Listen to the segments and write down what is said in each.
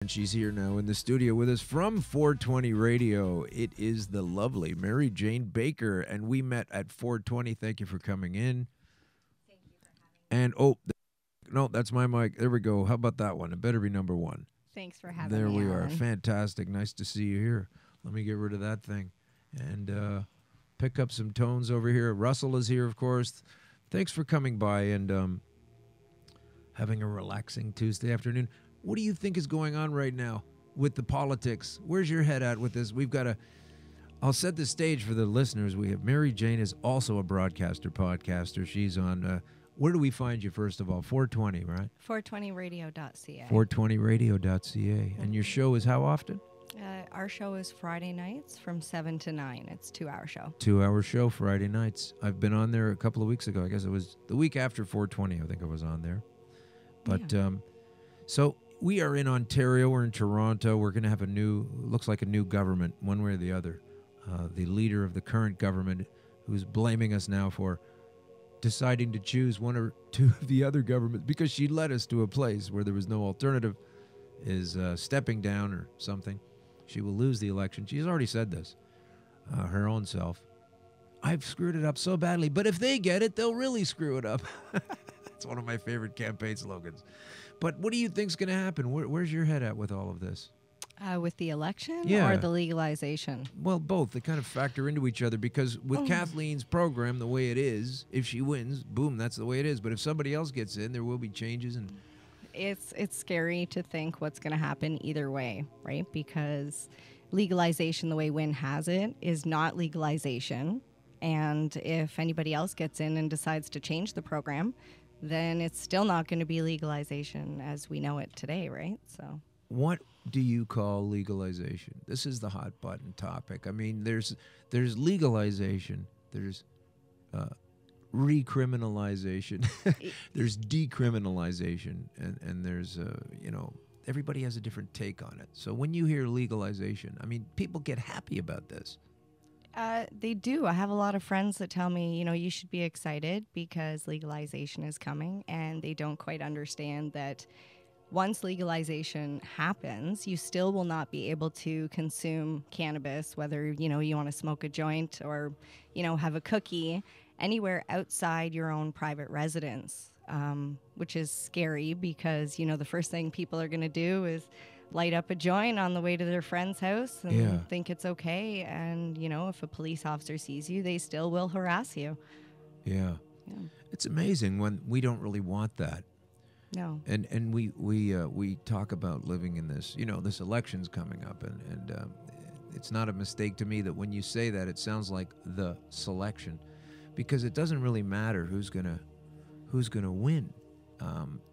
And she's here now in the studio with us from 420 Radio. It is the lovely Marijane Baker, and we met at 420. Thank you for coming in. Thank you for having me. And, no, that's my mic. There we go. How about that one? It better be number one. Thanks for having me. There we are. Alan. Fantastic. Nice to see you here. Let me get rid of that thing and pick up some tones over here. Russell is here, of course. Thanks for coming by and having a relaxing Tuesday afternoon. What do you think is going on right now with the politics? Where's your head at with this? I'll set the stage for the listeners. We have Marijane is also a podcaster. She's on, where do we find you, first of all? 420, right? 420radio.ca. 420radio.ca. And your show is how often? Our show is Friday nights from 7 to 9. It's a 2-hour show. 2-hour show, Friday nights. I've been on there a couple of weeks ago. I guess it was the week after 420, I think I was on there. But, so we are in Ontario. We're in Toronto. We're going to have looks like a new government, one way or the other. The leader of the current government, who's blaming us now for deciding to choose one or two of the other governments because she led us to a place where there was no alternative, is stepping down or something. She will lose the election. She's already said this, her own self. I've screwed it up so badly, but if they get it, they'll really screw it up. It's one of my favorite campaign slogans. But what do you think's going to happen? Where's your head at with all of this? With the election or the legalization? Well, both. They kind of factor into each other because with Kathleen's program, the way it is, if she wins, boom, that's the way it is. But if somebody else gets in, there will be changes. And it's scary to think what's going to happen either way, right? Because legalization, the way Wynne has it, is not legalization. And if anybody else gets in and decides to change the program, then it's still not going to be legalization as we know it today, right? So, what do you call legalization? This is the hot button topic. I mean, there's legalization, there's recriminalization, there's decriminalization, and there's everybody has a different take on it. So when you hear legalization, I mean, people get happy about this. They do. I have a lot of friends that tell me, you should be excited because legalization is coming, and they don't quite understand that once legalization happens, you still will not be able to consume cannabis, whether, you want to smoke a joint or, have a cookie anywhere outside your own private residence, which is scary because, the first thing people are going to do is light up a joint on the way to their friend's house and think it's okay. And, if a police officer sees you, they still will harass you. Yeah. It's amazing when we don't really want that. No. And we talk about living in this, this election's coming up. And it's not a mistake to me that when you say that, it sounds like the selection. Because it doesn't really matter who's gonna win.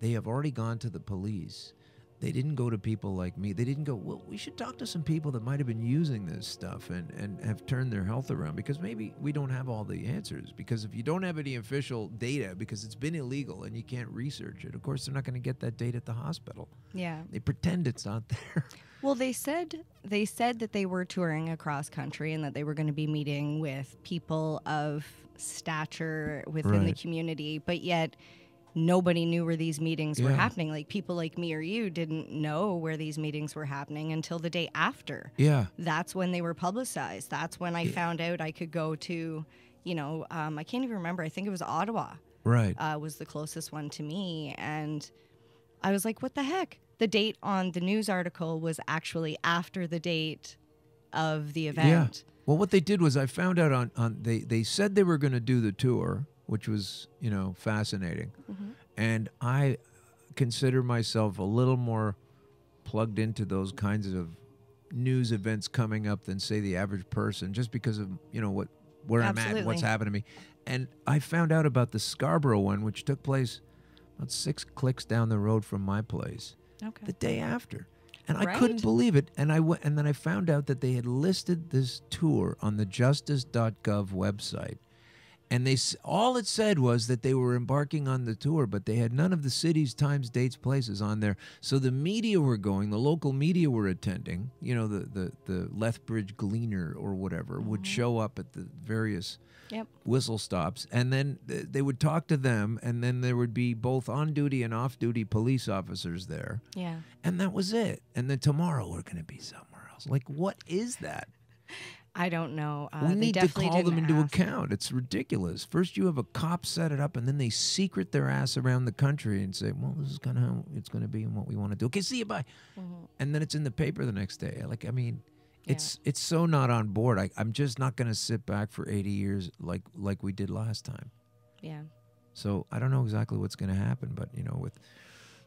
They have already gone to the police. They didn't go to people like me. They didn't go, well, we should talk to some people that might have been using this stuff and have turned their health around, because maybe we don't have all the answers. Because if you don't have any official data, because it's been illegal and you can't research it, of course they're not going to get that data at the hospital. Yeah. They pretend it's not there. Well, they said that they were touring across country and that they were going to be meeting with people of stature within the community, but yet nobody knew where these meetings were happening. Like people like me or you didn't know where these meetings were happening until the day after. Yeah. That's when they were publicized. That's when I found out I could go to, I can't even remember. I think it was Ottawa. Right. Was the closest one to me. And I was like, what the heck? The date on the news article was actually after the date of the event. Yeah. Well, what they did was I found out they said they were going to do the tour, which was, fascinating. Mm-hmm. And I consider myself a little more plugged into those kinds of news events coming up than, say, the average person, just because of, where I'm at, what's happened to me. And I found out about the Scarborough one, which took place about 6 clicks down the road from my place. Okay. The day after. And I couldn't believe it. And and then I found out that they had listed this tour on the justice.gov website. And all it said was that they were embarking on the tour, but they had none of the cities, times, dates, places on there. So the media were going, the local media were attending. You know, the Lethbridge Gleaner or whatever would show up at the various whistle stops, and then they would talk to them, and then there would be both on-duty and off-duty police officers there. Yeah. And that was it. And then tomorrow we're going to be somewhere else. Like, what is that? I don't know. We need to call them into account. It's ridiculous. First you have a cop set it up, and then they secret their ass around the country and say, well, this is kind of how it's going to be and what we want to do. Okay, see you, bye. And then it's in the paper the next day. Like, I mean, it's so not on board. I'm just not going to sit back for 80 years like we did last time. Yeah. So I don't know exactly what's going to happen, but, you know,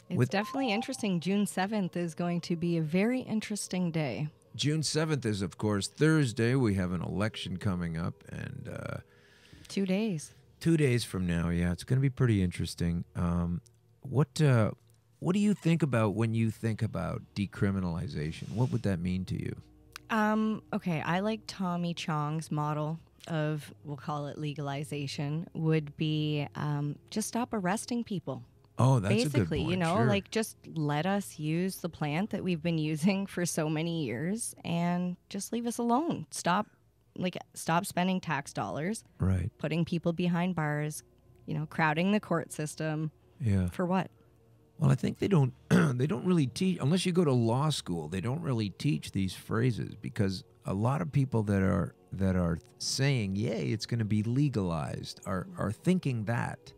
It's definitely interesting. June 7th is going to be a very interesting day. June 7th is, of course, Thursday. We have an election coming up, and 2 days. 2 days from now, yeah, it's going to be pretty interesting. What do you think about when you think about decriminalization? What would that mean to you? Okay, I like Tommy Chong's model of, we'll call it legalization, would be just stop arresting people. Oh, that's basically, a good point. You know, sure. like just let us use the plant that we've been using for so many years and just leave us alone. Stop spending tax dollars. Right. Putting people behind bars, you know, crowding the court system. Yeah. For what? Well, I think they don't really teach, unless you go to law school, they don't really teach these phrases, because a lot of people that are saying, yay, it's going to be legalized are thinking that.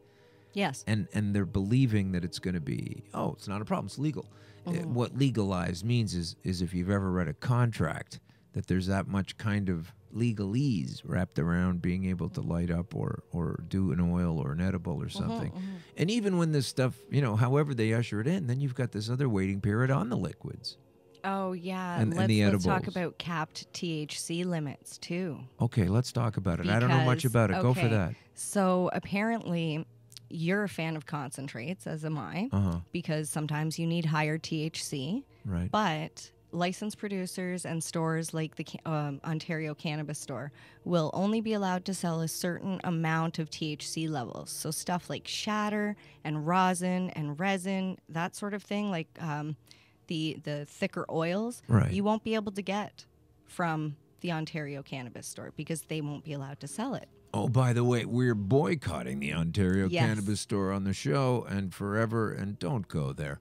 Yes. And they're believing that it's going to be, oh, it's not a problem, it's legal. What legalized means is if you've ever read a contract, that there's that much kind of legalese wrapped around being able to light up or do an oil or an edible or something. And even when this stuff, you know, however they usher it in, then you've got this other waiting period on the liquids. Oh, yeah. And the edibles. Let's talk about capped THC limits, too. Okay, let's talk about it. I don't know much about it. Okay, go for that. So apparently you're a fan of concentrates, as am I, because sometimes you need higher THC. Right. But licensed producers and stores like the Ontario Cannabis Store will only be allowed to sell a certain amount of THC levels. So stuff like shatter and rosin and resin, that sort of thing, like the thicker oils, you won't be able to get from the Ontario Cannabis Store because they won't be allowed to sell it. Oh, by the way, we're boycotting the Ontario Cannabis Store on the show and forever, and don't go there.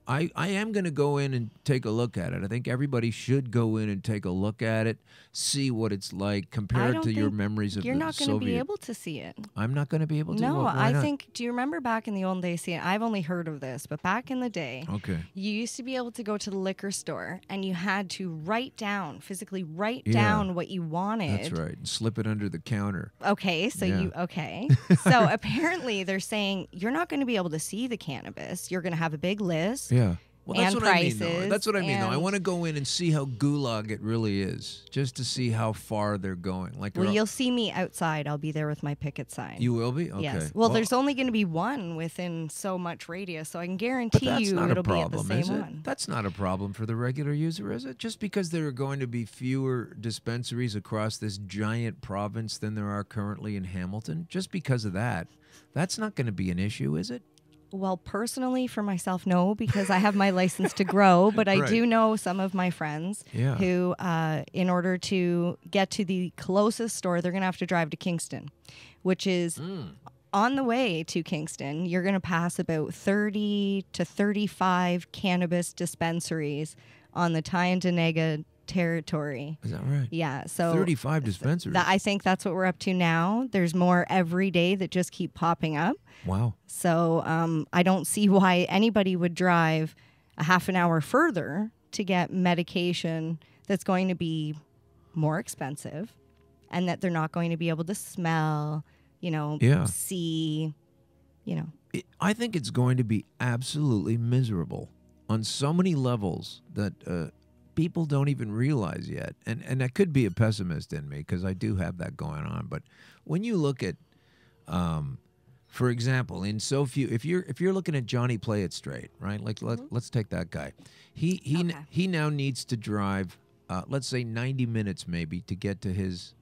I am going to go in and take a look at it. I think everybody should go in and take a look at it, see what it's like, compare it to your memories of the Soviet. You're not going to be able to see it. I'm not going to be able to? No, Why not? think, do you remember back in the old days, I've only heard of this, but back in the day, you used to be able to go to the liquor store and you had to physically write down what you wanted. That's right, and slip it under the counter. Okay, so so apparently they're saying you're not going to be able to see the cannabis. You're going to have a big list. Yeah. Well, that's and what prices. I mean, though. That's what I mean, though. I want to go in and see how gulag it really is, just to see how far they're going. Like, well, you'll see me outside. I'll be there with my picket sign. You will be? Okay. Yes. Well, there's only going to be one within so much radius, so I can guarantee you it'll be at the same one. That's not a problem for the regular user, is it? Just because there are going to be fewer dispensaries across this giant province than there are currently in Hamilton, just because of that, that's not going to be an issue, is it? Well, personally, for myself, no, because I have my license to grow. But I do know some of my friends who, in order to get to the closest store, they're going to have to drive to Kingston, which is on the way to Kingston. You're going to pass about 30 to 35 cannabis dispensaries on the Tyendinaga territory. Is that right? Yeah. So 35 dispensaries. I think that's what we're up to now. There's more every day that just keep popping up. Wow. So I don't see why anybody would drive a half an hour further to get medication that's going to be more expensive and that they're not going to be able to smell, see, I think it's going to be absolutely miserable on so many levels that people don't even realize yet. And that could be a pessimist in me because I do have that going on. But when you look at, for example, in so few, if you're looking at Johnny Play It Straight, right? Like let's take that guy. He now needs to drive, let's say 90 minutes maybe to get to his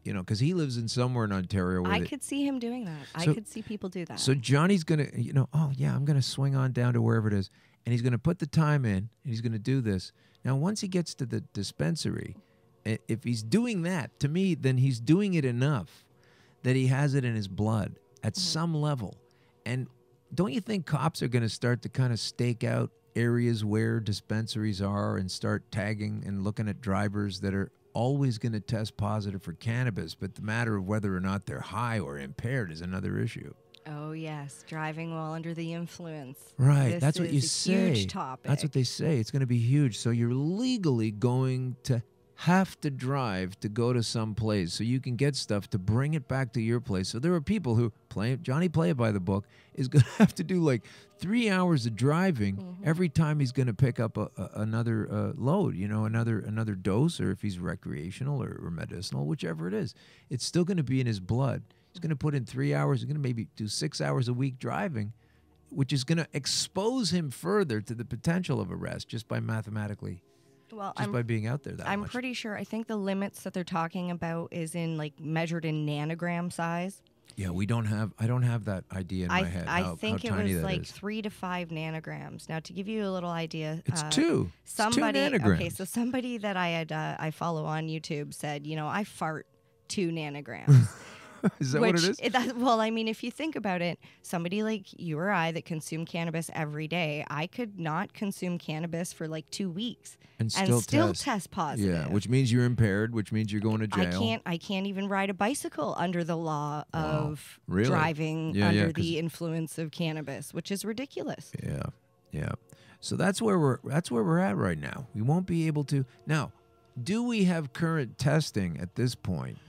you know, because he lives in somewhere in Ontario where I could see him doing that. I could see people do that. So Johnny's going to, you know, oh, yeah, I'm going to swing on down to wherever it is. And he's going to put the time in, and he's going to do this. Now, once he gets to the dispensary, if he's doing that, to me, then he's doing it enough that he has it in his blood at some level. And don't you think cops are going to start to kind of stake out areas where dispensaries are and start tagging and looking at drivers that are always going to test positive for cannabis, but the matter of whether or not they're high or impaired is another issue. Oh, yes. Driving while under the influence. Right. That's what you say. Huge topic. That's what they say. It's going to be huge. So you're legally going to have to drive to go to some place so you can get stuff to bring it back to your place. So there are people who Johnny Play It by the Book is going to have to do like 3 hours of driving every time he's going to pick up another load, you know, another dose, or if he's recreational or medicinal, whichever it is. It's still going to be in his blood. He's going to put in 3 hours. He's going to maybe do 6 hours a week driving, which is going to expose him further to the potential of arrest just by mathematically. Well, by being out there that I'm much. pretty sure. I think the limits that they're talking about is in like measured in nanogram size. Yeah, I don't have that idea in my head. I think how it was like is. 3 to 5 nanograms. Now, to give you a little idea, it's 2. Somebody, it's 2 nanograms. Okay, so somebody that I follow on YouTube said, you know, I fart 2 nanograms. Is that what it is? Well, I mean, if you think about it, somebody like you or I that consume cannabis every day, I could not consume cannabis for like 2 weeks and still test positive. Yeah, which means you're impaired, which means you're going to jail. I can't even ride a bicycle under the law of really? Driving under the influence of cannabis, which is ridiculous. Yeah. So that's where we're at right now. We won't be able to. Now, do we have current testing at this point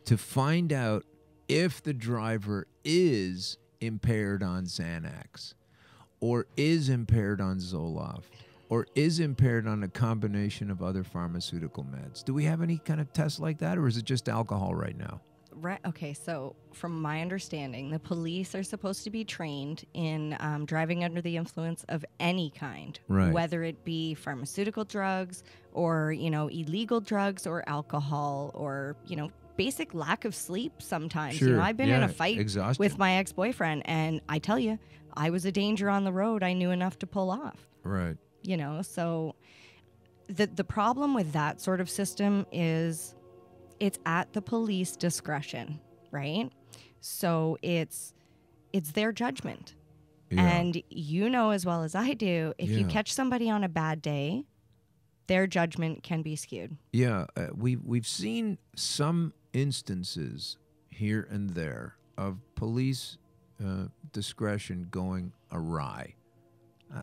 to find out if the driver is impaired on Xanax, or is impaired on Zoloft, or is impaired on a combination of other pharmaceutical meds? Do we have any kind of test like that, or is it just alcohol right now? Right. Okay. So, from my understanding, the police are supposed to be trained in driving under the influence of any kind, right, whether it be pharmaceutical drugs or, you know, illegal drugs or alcohol or, you know, basic lack of sleep sometimes. Sure. You know, I've been in a fight exhaustion with my ex-boyfriend, and I tell you, I was a danger on the road. I knew enough to pull off. Right. You know, so the problem with that sort of system is it's at the police discretion, right? So it's their judgment. Yeah. And you know as well as I do, if you catch somebody on a bad day, their judgment can be skewed. Yeah, we've seen some instances here and there of police discretion going awry.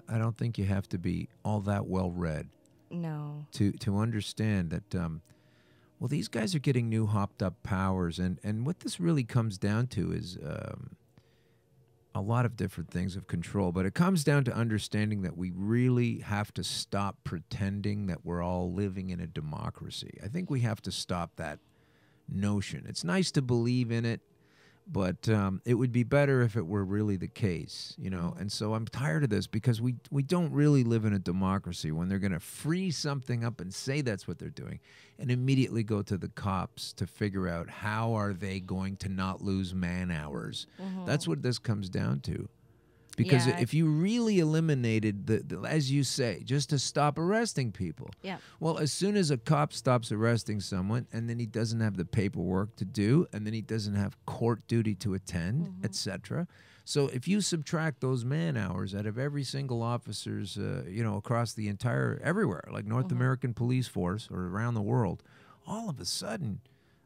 I don't think you have to be all that well read. No. To understand that, well, these guys are getting new hopped up powers, and what this really comes down to is a lot of different things of control, but it comes down to understanding that we really have to stop pretending that we're all living in a democracy. I think we have to stop that notion. It's nice to believe in it, but it would be better if it were really the case, you know. And so I'm tired of this because we don't really live in a democracy when they're going to freeze something up and say that's what they're doing and immediately go to the cops to figure out how are they going to not lose man hours. That's what this comes down to. Because if you really eliminated, the as you say, just to stop arresting people. Yeah. Well, as soon as a cop stops arresting someone and then he doesn't have the paperwork to do and then he doesn't have court duty to attend, etc. So if you subtract those man hours out of every single officer's, you know, across the entire, everywhere, like North American police force or around the world, all of a sudden,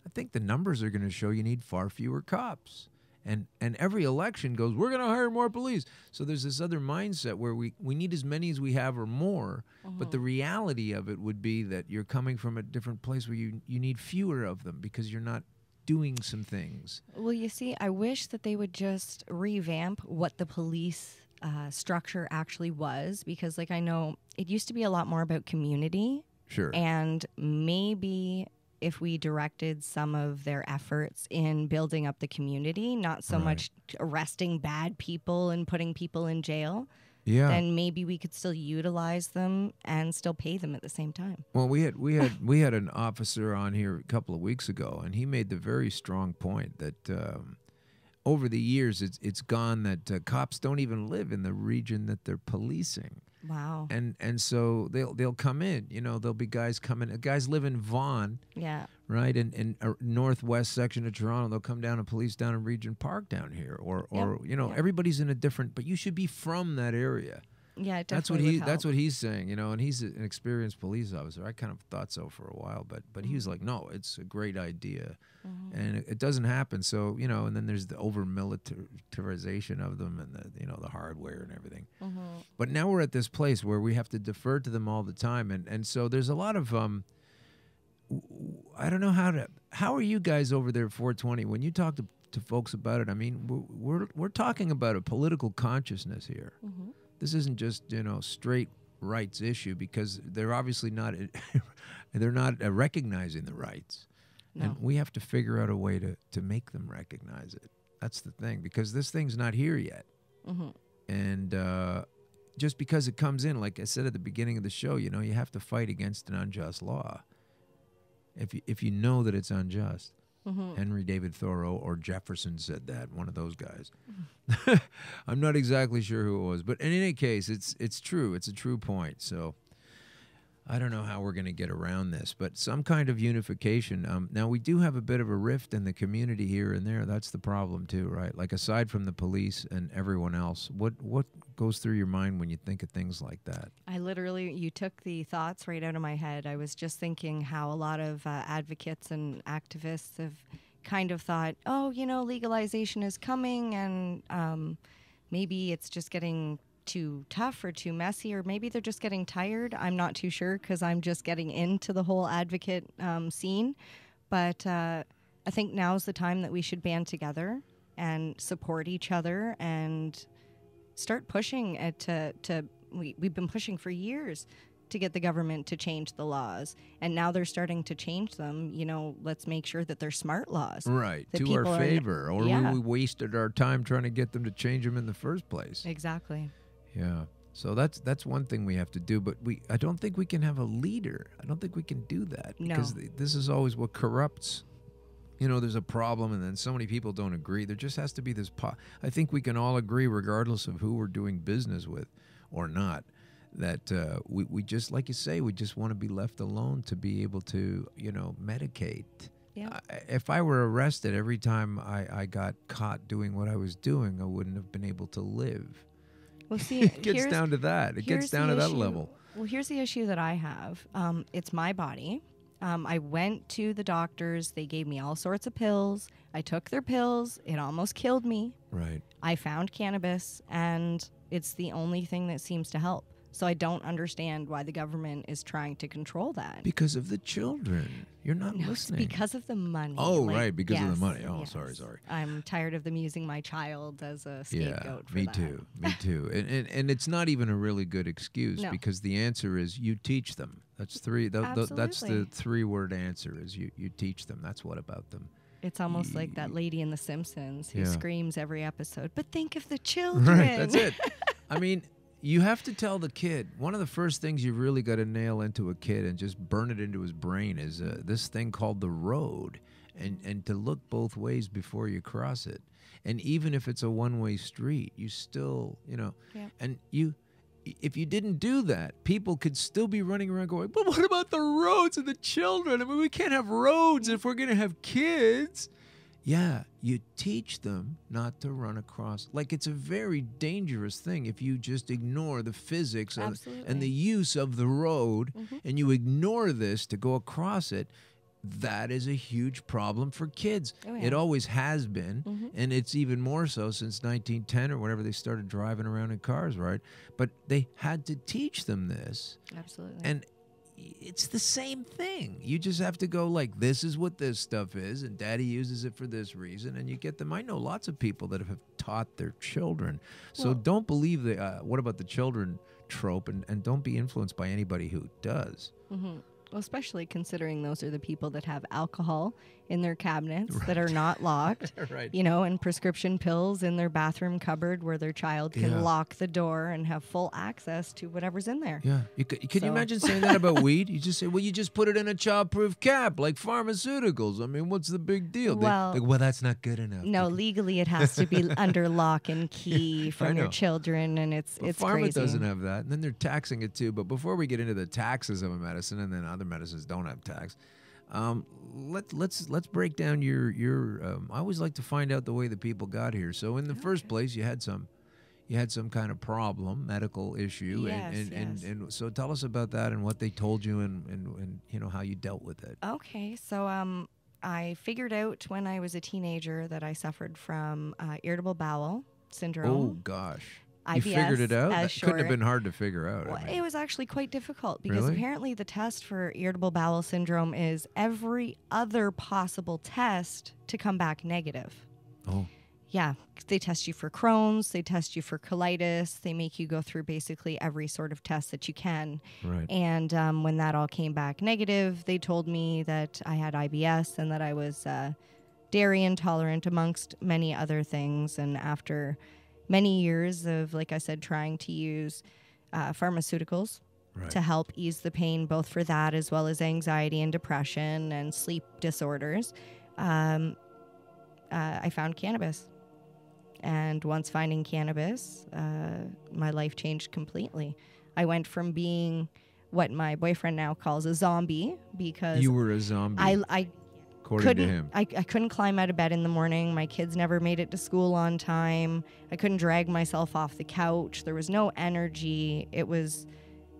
I think the numbers are going to show you need far fewer cops. And every election goes, we're going to hire more police. So there's this other mindset where we need as many as we have or more. But the reality of it would be that you're coming from a different place where you need fewer of them because you're not doing some things. Well, you see, I wish that they would just revamp what the police structure actually was, because, like, I know it used to be a lot more about community. Sure. And maybe if we directed some of their efforts in building up the community, not so much arresting bad people and putting people in jail, Yeah. then maybe we could still utilize them and still pay them at the same time. Well, we had an officer on here a couple of weeks ago, and he made the very strong point that over the years it's gone that cops don't even live in the region that they're policing. Wow. And so they'll come in. There'll be guys coming. Guys live in Vaughan. Yeah. Right, in a northwest section of Toronto, they'll come down and police down in Regent Park down here, or everybody's in a different. But you should be from that area. Yeah, it definitely That's what he's saying, and he's an experienced police officer. I kind of thought so for a while, but he was like, no, it's a great idea, and it doesn't happen. So and then there's the over militarization of them, and the hardware and everything. But now we're at this place where we have to defer to them all the time, and so there's a lot of I don't know how are you guys over there at 420 when you talk to folks about it? I mean, we're talking about a political consciousness here. This isn't just straight rights issue, because they're obviously not they're not recognizing the rights, and we have to figure out a way to make them recognize it. That's the thing, because this thing's not here yet, and just because it comes in, like I said at the beginning of the show, you have to fight against an unjust law. If you know that it's unjust. Henry David Thoreau or Jefferson said that, one of those guys. I'm not exactly sure who it was, but in any case, it's true. It's a true point. So I don't know how we're going to get around this, but some kind of unification. Now, we do have a bit of a rift in the community here and there. That's the problem too, right? Like, aside from the police and everyone else, what goes through your mind when you think of things like that? You took the thoughts right out of my head. I was just thinking how a lot of advocates and activists have kind of thought, legalization is coming, and maybe it's just getting too tough or too messy, or maybe they're just getting tired. I'm not too sure, because I'm just getting into the whole advocate scene. But I think now's the time that we should band together and support each other and start pushing we've been pushing for years to get the government to change the laws, and now they're starting to change them. Let's make sure that they're smart laws, right, to our favor, or we wasted our time trying to get them to change them in the first place. Exactly. Yeah. So that's one thing we have to do, but I don't think we can have a leader. I don't think we can do that, because this is always what corrupts. There's a problem, and then so many people don't agree. There just has to be this I think we can all agree, regardless of who we're doing business with or not, that we just, like you say, we just want to be left alone to be able to, medicate. Yeah. If I were arrested every time I got caught doing what I was doing, I wouldn't have been able to live. Well, see, it gets down to that. It gets down to that level. Well, here's the issue that I have. It's my body. I went to the doctors. They gave me all sorts of pills. I took their pills. It almost killed me. Right. I found cannabis, and it's the only thing that seems to help. So I don't understand why the government is trying to control that. Because of the children. You're not listening. It's because of the money. Oh, right, because of the money. Oh, yes. Sorry. I'm tired of them using my child as a scapegoat for that. Too. Me too. And it's not even a really good excuse, because the answer is you teach them. That's three. That's the 3-word answer is you teach them. That's what about them. It's almost like that lady in The Simpsons who screams every episode, but think of the children. Right, that's it. I mean, you have to tell the kid, one of the first things you really got to nail into a kid and just burn it into his brain is this thing called the road, and to look both ways before you cross it. And even if it's a one-way street, you still, and if you didn't do that, people could still be running around going, but what about the roads and the children? I mean, we can't have roads if we're going to have kids. Yeah, you teach them not to run across. Like, it's a very dangerous thing if you just ignore the physics and the use of the road, and you ignore this to go across it. That is a huge problem for kids. Oh, yeah. It always has been, and it's even more so since 1910 or whenever they started driving around in cars, right? But they had to teach them this. Absolutely. And it's the same thing. You just have to go like, this is what this stuff is, and Daddy uses it for this reason, and you get them. I know lots of people that have taught their children. So don't believe the what about the children trope, and don't be influenced by anybody who does. Well, especially considering those are the people that have alcohol in their cabinets that are not locked, Right. you know, and prescription pills in their bathroom cupboard where their child can lock the door and have full access to whatever's in there. Yeah. Can you imagine saying that about weed? You just say, well, you just put it in a childproof cap like pharmaceuticals. I mean, what's the big deal? Well, well, that's not good enough. No, legally it has to be under lock and key from your children, and it's Pharma crazy. doesn't have that, and then they're taxing it too. But before we get into the taxes of a medicine, and then other medicines don't have tax, let's break down your. I always like to find out the way the people got here. So in the first place, you had some kind of problem, medical issue, and so tell us about that and what they told you and you know how you dealt with it. Okay, so I figured out when I was a teenager that I suffered from irritable bowel syndrome. Oh gosh. IBS, you figured it out? That couldn't have short. been hard to figure out. Well, I mean. It was actually quite difficult because Really? apparently the test for irritable bowel syndrome is every other possible test to come back negative. Oh. Yeah, they test you for Crohn's, they test you for colitis, they make you go through basically every sort of test that you can. Right. And when that all came back negative, they told me that I had IBS and that I was dairy intolerant, amongst many other things. And after many years of, like I said, trying to use pharmaceuticals to help ease the pain, both for that as well as anxiety and depression and sleep disorders, I found cannabis. And once finding cannabis, my life changed completely. I went from being what my boyfriend now calls a zombie because you were a zombie. I couldn't climb out of bed in the morning. My kids never made it to school on time. I couldn't drag myself off the couch. There was no energy.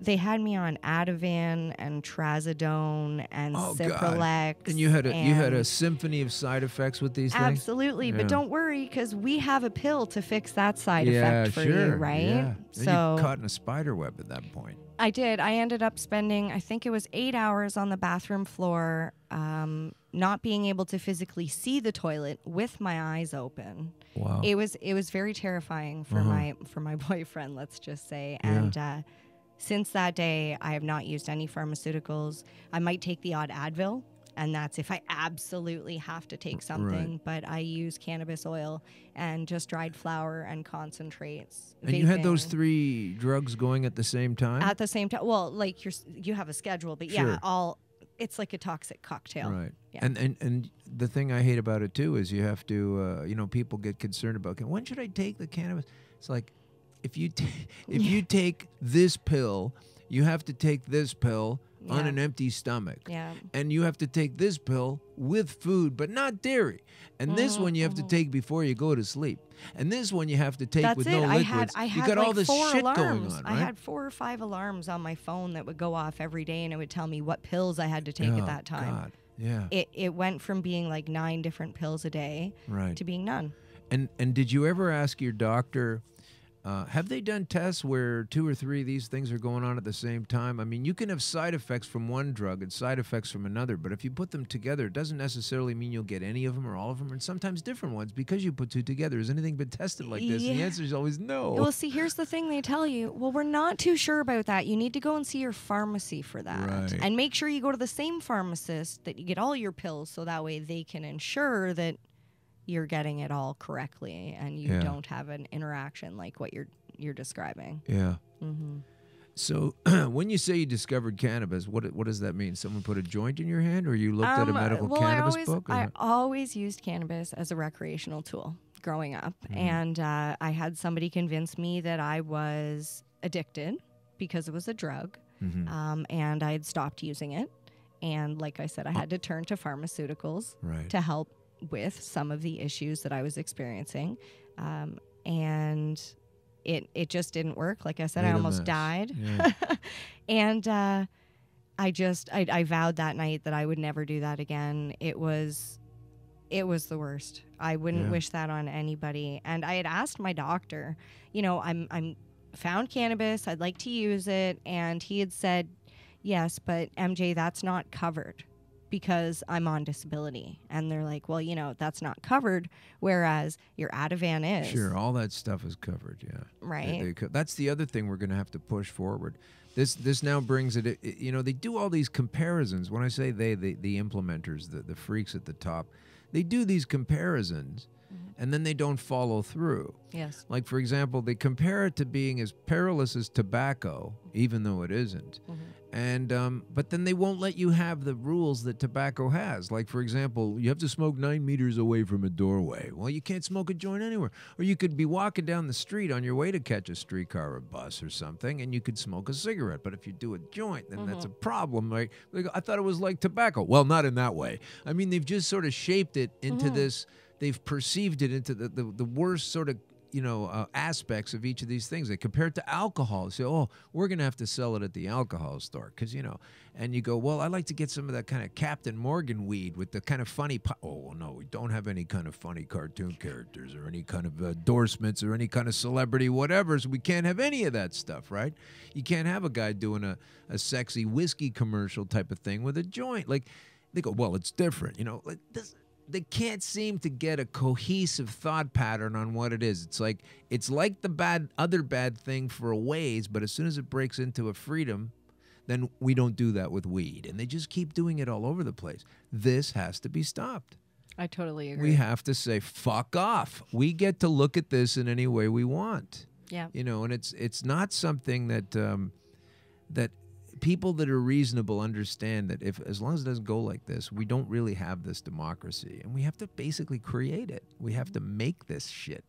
They had me on Ativan and Trazodone and Cipralex. And you had a symphony of side effects with these things? Absolutely, but don't worry because we have a pill to fix that side effect for you, right? Yeah. So you caught in a spider web at that point. I did. I ended up spending, I think it was 8 hours on the bathroom floor, not being able to physically see the toilet with my eyes open. Wow. It was very terrifying for my boyfriend, let's just say. And since that day, I have not used any pharmaceuticals. I might take the odd Advil, and that's if I absolutely have to take something. Right. But I use cannabis oil and just dried flower and concentrates. And you had those 3 drugs going at the same time? At the same time. Well, like you have a schedule, but it's like a toxic cocktail. Right. Yeah. And the thing I hate about it too is you have to, people get concerned about, when should I take the cannabis? It's like, if you take this pill, you have to take this pill on an empty stomach. Yeah. And you have to take this pill with food, but not dairy. And this one you have to take before you go to sleep. And this one you have to take with no liquids. I had you got like all this 4 shit alarms. going on, right? I had 4 or 5 alarms on my phone that would go off every day, and it would tell me what pills I had to take at that time. God. Yeah. It went from being like 9 different pills a day to being none. And did you ever ask your doctor, have they done tests where 2 or 3 of these things are going on at the same time? I mean, you can have side effects from one drug and side effects from another, but if you put them together, it doesn't necessarily mean you'll get any of them or all of them, and sometimes different ones because you put 2 together. Has anything been tested like this? And the answer is always no. Well, see, here's the thing they tell you. Well, we're not too sure about that. You need to go and see your pharmacy for that. Right. And make sure you go to the same pharmacist that you get all your pills so that way they can ensure that you're getting it all correctly and you don't have an interaction like what you're describing. Yeah. Mm-hmm. So when you say you discovered cannabis, what does that mean? Someone put a joint in your hand, or you looked at a medical cannabis book? I always used cannabis as a recreational tool growing up. And I had somebody convince me that I was addicted because it was a drug. And I had stopped using it. And like I said, I had to turn to pharmaceuticals to help with some of the issues that I was experiencing. And it just didn't work. Like I said, I almost died. Yeah. And I vowed that night that I would never do that again. It was the worst. I wouldn't wish that on anybody. And I had asked my doctor, I'm found cannabis, I'd like to use it. And he had said, yes, but MJ, that's not covered because I'm on disability. And they're like, well, that's not covered, whereas your Ativan is. Sure, all that stuff is covered, yeah. Right. That's the other thing we're going to have to push forward. this now brings it, you know, they do all these comparisons. When I say they, the implementers, the freaks at the top, they do these comparisons, and then they don't follow through. Yes. Like, for example, they compare it to being as perilous as tobacco, even though it isn't. And but then they won't let you have the rules that tobacco has. Like, for example, you have to smoke 9 meters away from a doorway. Well, you can't smoke a joint anywhere. Or you could be walking down the street on your way to catch a streetcar or a bus or something, and you could smoke a cigarette. But if you do a joint, then that's a problem, right? Like, I thought it was like tobacco. Well, not in that way. I mean, they've just sort of shaped it into this. They've perceived it into the worst sort of, you know, aspects of each of these things. They compare it to alcohol. They say, oh, we're going to have to sell it at the alcohol store because, you know, and you go, well, I'd like to get some of that kind of Captain Morgan weed with the kind of funny, oh, well, no, we don't have any kind of funny cartoon characters or any kind of endorsements or any kind of celebrity whatever, so we can't have any of that stuff, right? You can't have a guy doing a sexy whiskey commercial type of thing with a joint. Like, they go, well, it's different, you know, like this. They can't seem to get a cohesive thought pattern on what it is. It's like the other bad thing for a ways, but as soon as it breaks into a freedom, then we don't do that with weed. And they just keep doing it all over the place. This has to be stopped. I totally agree. We have to say, fuck off. We get to look at this in any way we want. Yeah. You know, and it's not something that that people that are reasonable understand that if, as long as it doesn't go like this, we don't really have this democracy, and we have to basically create it. We have to make this shit.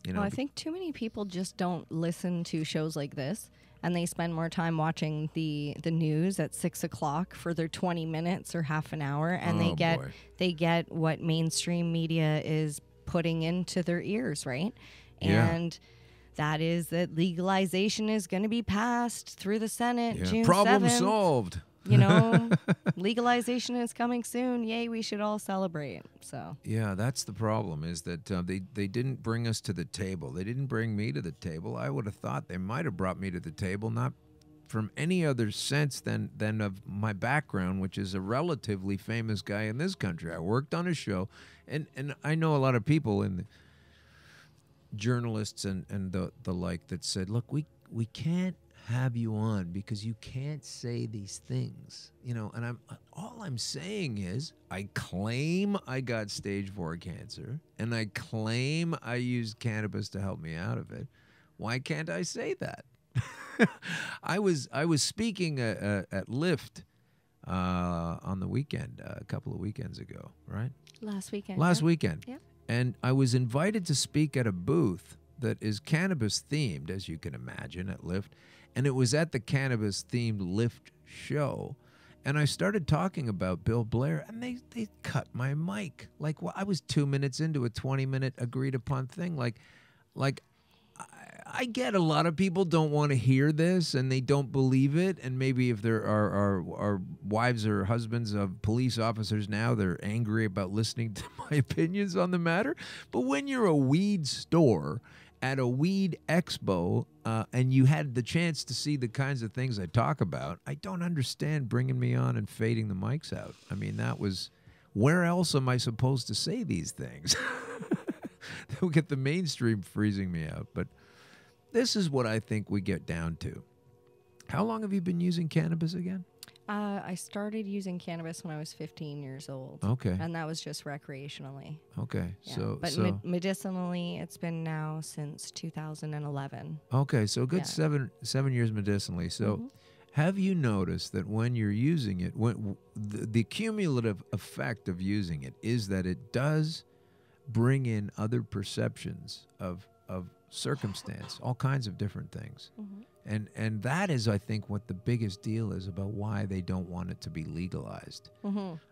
You know, well, I think too many people just don't listen to shows like this, and they spend more time watching the news at 6 o'clock for their 20 minutes or half an hour, and they get what mainstream media is putting into their ears, right? And that is that legalization is going to be passed through the Senate June 7th. Problem solved. You know, legalization is coming soon. Yay, we should all celebrate. So yeah, that's the problem, is that they didn't bring us to the table. They didn't bring me to the table. I would have thought they might have brought me to the table, not from any other sense than of my background, which is a relatively famous guy in this country. I worked on a show, and I know a lot of people in the journalists and the like that said, look, we can't have you on because you can't say these things, you know. And all I'm saying is I claim I got stage 4 cancer, and I claim I used cannabis to help me out of it. Why can't I say that? I was speaking at Lyft on the weekend, a couple of weekends ago, right? Last weekend. Yeah. And I was invited to speak at a booth that is cannabis themed, as you can imagine, at Lyft. And it was at the cannabis themed Lyft show. And I started talking about Bill Blair, and they cut my mic. Like, well, I was 2 minutes into a 20-minute agreed upon thing. Like I get a lot of people don't want to hear this, and they don't believe it. And maybe if there are wives or husbands of police officers now, they're angry about listening to my opinions on the matter. But when you're a weed store at a weed expo, and you had the chance to see the kinds of things I talk about, I don't understand bringing me on and fading the mics out. I mean, that was, where else am I supposed to say these things? They'll get the mainstream freezing me out. But this is what I think we get down to. How long have you been using cannabis again? I started using cannabis when I was 15 years old. Okay. And that was just recreationally. Okay. Yeah. But medicinally, it's been now since 2011. Okay. So a good 7 years medicinally. So have you noticed that when you're using it, when the cumulative effect of using it is that it does bring in other perceptions of circumstance, all kinds of different things. And that is, I think, what the biggest deal is about why they don't want it to be legalized.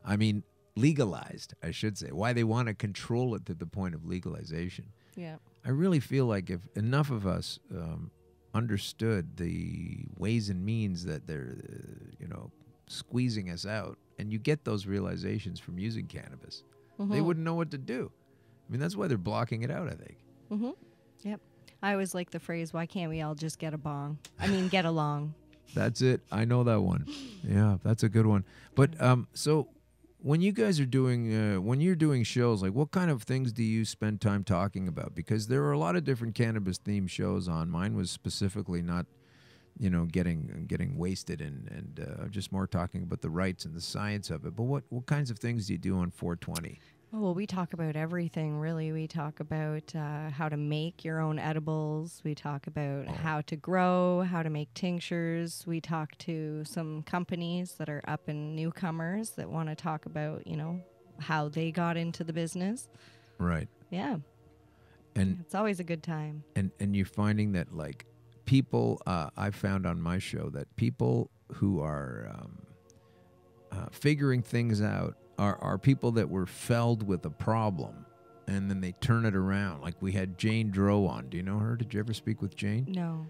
I mean, legalized, I should say. Why they want to control it to the point of legalization. Yeah. I really feel like if enough of us understood the ways and means that they're, squeezing us out, and you get those realizations from using cannabis, they wouldn't know what to do. I mean, that's why they're blocking it out, I think. Yep. I always like the phrase, why can't we all just get get along? That's it. I know that one. Yeah, that's a good one. But so when you guys are doing, when you're doing shows, like what kind of things do you spend time talking about? Because there are a lot of different cannabis themed shows on. Mine was specifically not getting wasted and just more talking about the rights and the science of it. But what kinds of things do you do on 420? Oh, well, we talk about everything, really. We talk about how to make your own edibles. We talk about how to grow, how to make tinctures. We talk to some companies that are up and newcomers that want to talk about, how they got into the business. Right. Yeah. And it's always a good time. And you're finding that, like, people, I found on my show that people who are figuring things out are people that were felled with a problem, and then they turn it around. Like, we had Jane Drow on. Do you know her? Did you ever speak with Jane? No.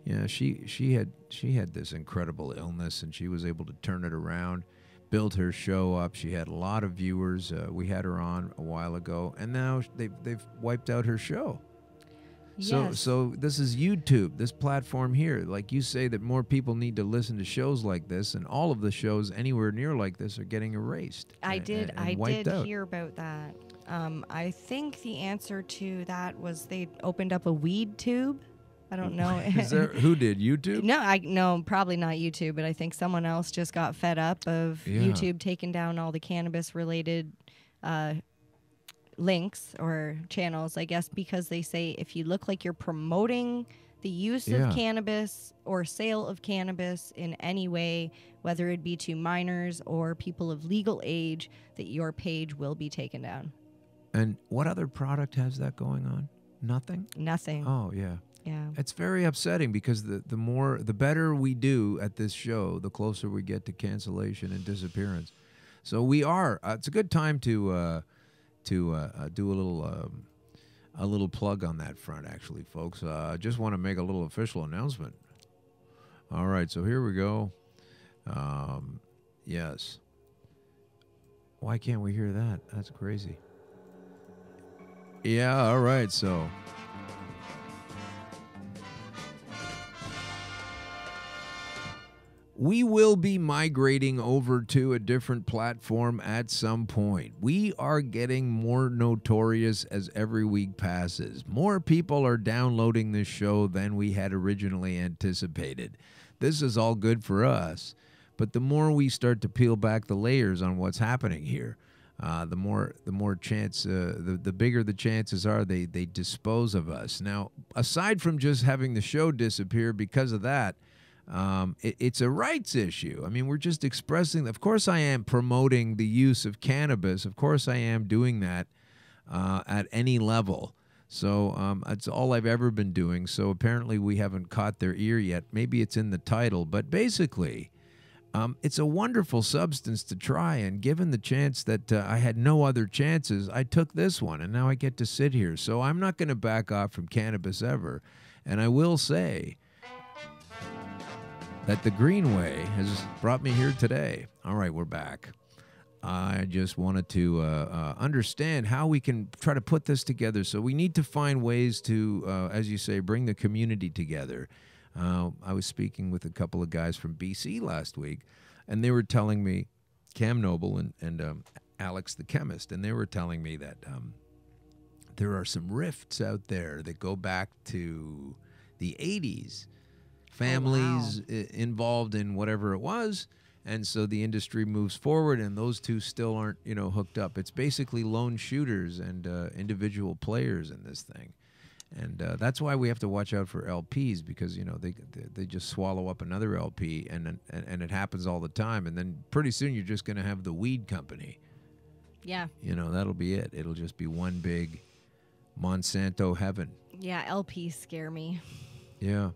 Yeah, she had this incredible illness, and she was able to turn it around, build her show up. She had a lot of viewers. We had her on a while ago, and now they've wiped out her show. Yes. So this is YouTube, this platform here. Like you say, that more people need to listen to shows like this, and all of the shows anywhere near like this are getting erased. I did out. hear about that. I think the answer to that was they opened up a weed tube. I don't know. Who did? YouTube? No, probably not YouTube, but I think someone else just got fed up of YouTube taking down all the cannabis related links or channels, I guess, because they say if you look like you're promoting the use of cannabis or sale of cannabis in any way, whether it be to minors or people of legal age, that your page will be taken down. And what other product has that going on? Nothing? Nothing. Oh, yeah. Yeah. It's very upsetting because the better we do at this show, the closer we get to cancellation and disappearance. So we are. It's a good time to do a little plug on that front, actually, folks. I just want to make a little official announcement. All right, so here we go. Yes. Why can't we hear that? That's crazy. Yeah, all right, so... we will be migrating over to a different platform at some point. We are getting more notorious as every week passes. More people are downloading this show than we had originally anticipated. This is all good for us, but the more we start to peel back the layers on what's happening here, the bigger the chances are they dispose of us. Now, aside from just having the show disappear because of that, it's a rights issue. I mean, we're just expressing. Of course, I am promoting the use of cannabis. Of course, I am doing that at any level. So that's all I've ever been doing. So apparently, we haven't caught their ear yet. Maybe it's in the title, but basically, it's a wonderful substance to try. And given the chance that I had no other chances, I took this one, and now I get to sit here. So I'm not going to back off from cannabis ever. And I will say that the Greenway has brought me here today. All right, we're back. I just wanted to understand how we can try to put this together. So we need to find ways to, as you say, bring the community together. I was speaking with a couple of guys from BC last week, and they were telling me, Cam Noble and Alex the chemist, and they were telling me that there are some rifts out there that go back to the 80s. Families involved in whatever it was, and so the industry moves forward, and those two still aren't, hooked up. It's basically lone shooters and individual players in this thing, and that's why we have to watch out for LPs because they just swallow up another LP, and it happens all the time, and then pretty soon you're just going to have the weed company. Yeah. That'll be it. It'll just be one big Monsanto heaven. Yeah, LPs scare me. Yeah.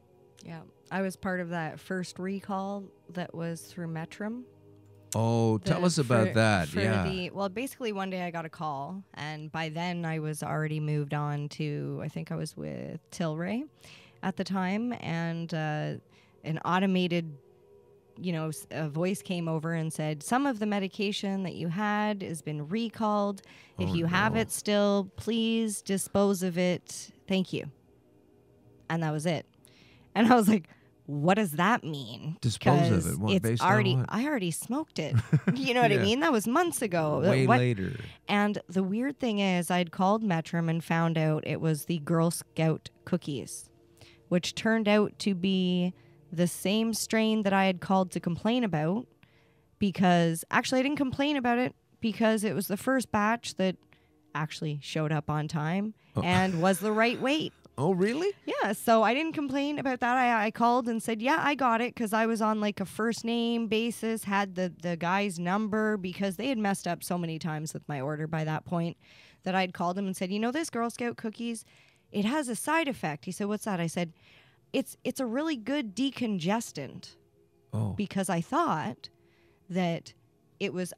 Yeah. I was part of that first recall that was through Metrum. Oh, tell us about that. Well, basically one day I got a call, and by then I was already moved on to, I think I was with Tilray at the time, and an automated, a voice came over and said, some of the medication that you had has been recalled. If you have it still, please dispose of it. Thank you. And that was it. And I was like, what does that mean? Dispose of it. What, based on what? I already smoked it. You know what I mean? That was months ago. Way later. And the weird thing is, I'd called Metrum and found out it was the Girl Scout cookies, which turned out to be the same strain that I had called to complain about, because actually I didn't complain about it because it was the first batch that actually showed up on time and was the right weight. Oh, really? Yeah, so I didn't complain about that. I called and said, yeah, I got it, because I was on like a first name basis, had the guy's number, because they had messed up so many times with my order by that point that I'd called him and said, this Girl Scout cookies, it has a side effect. He said, what's that? I said, it's a really good decongestant. Oh. Because I thought that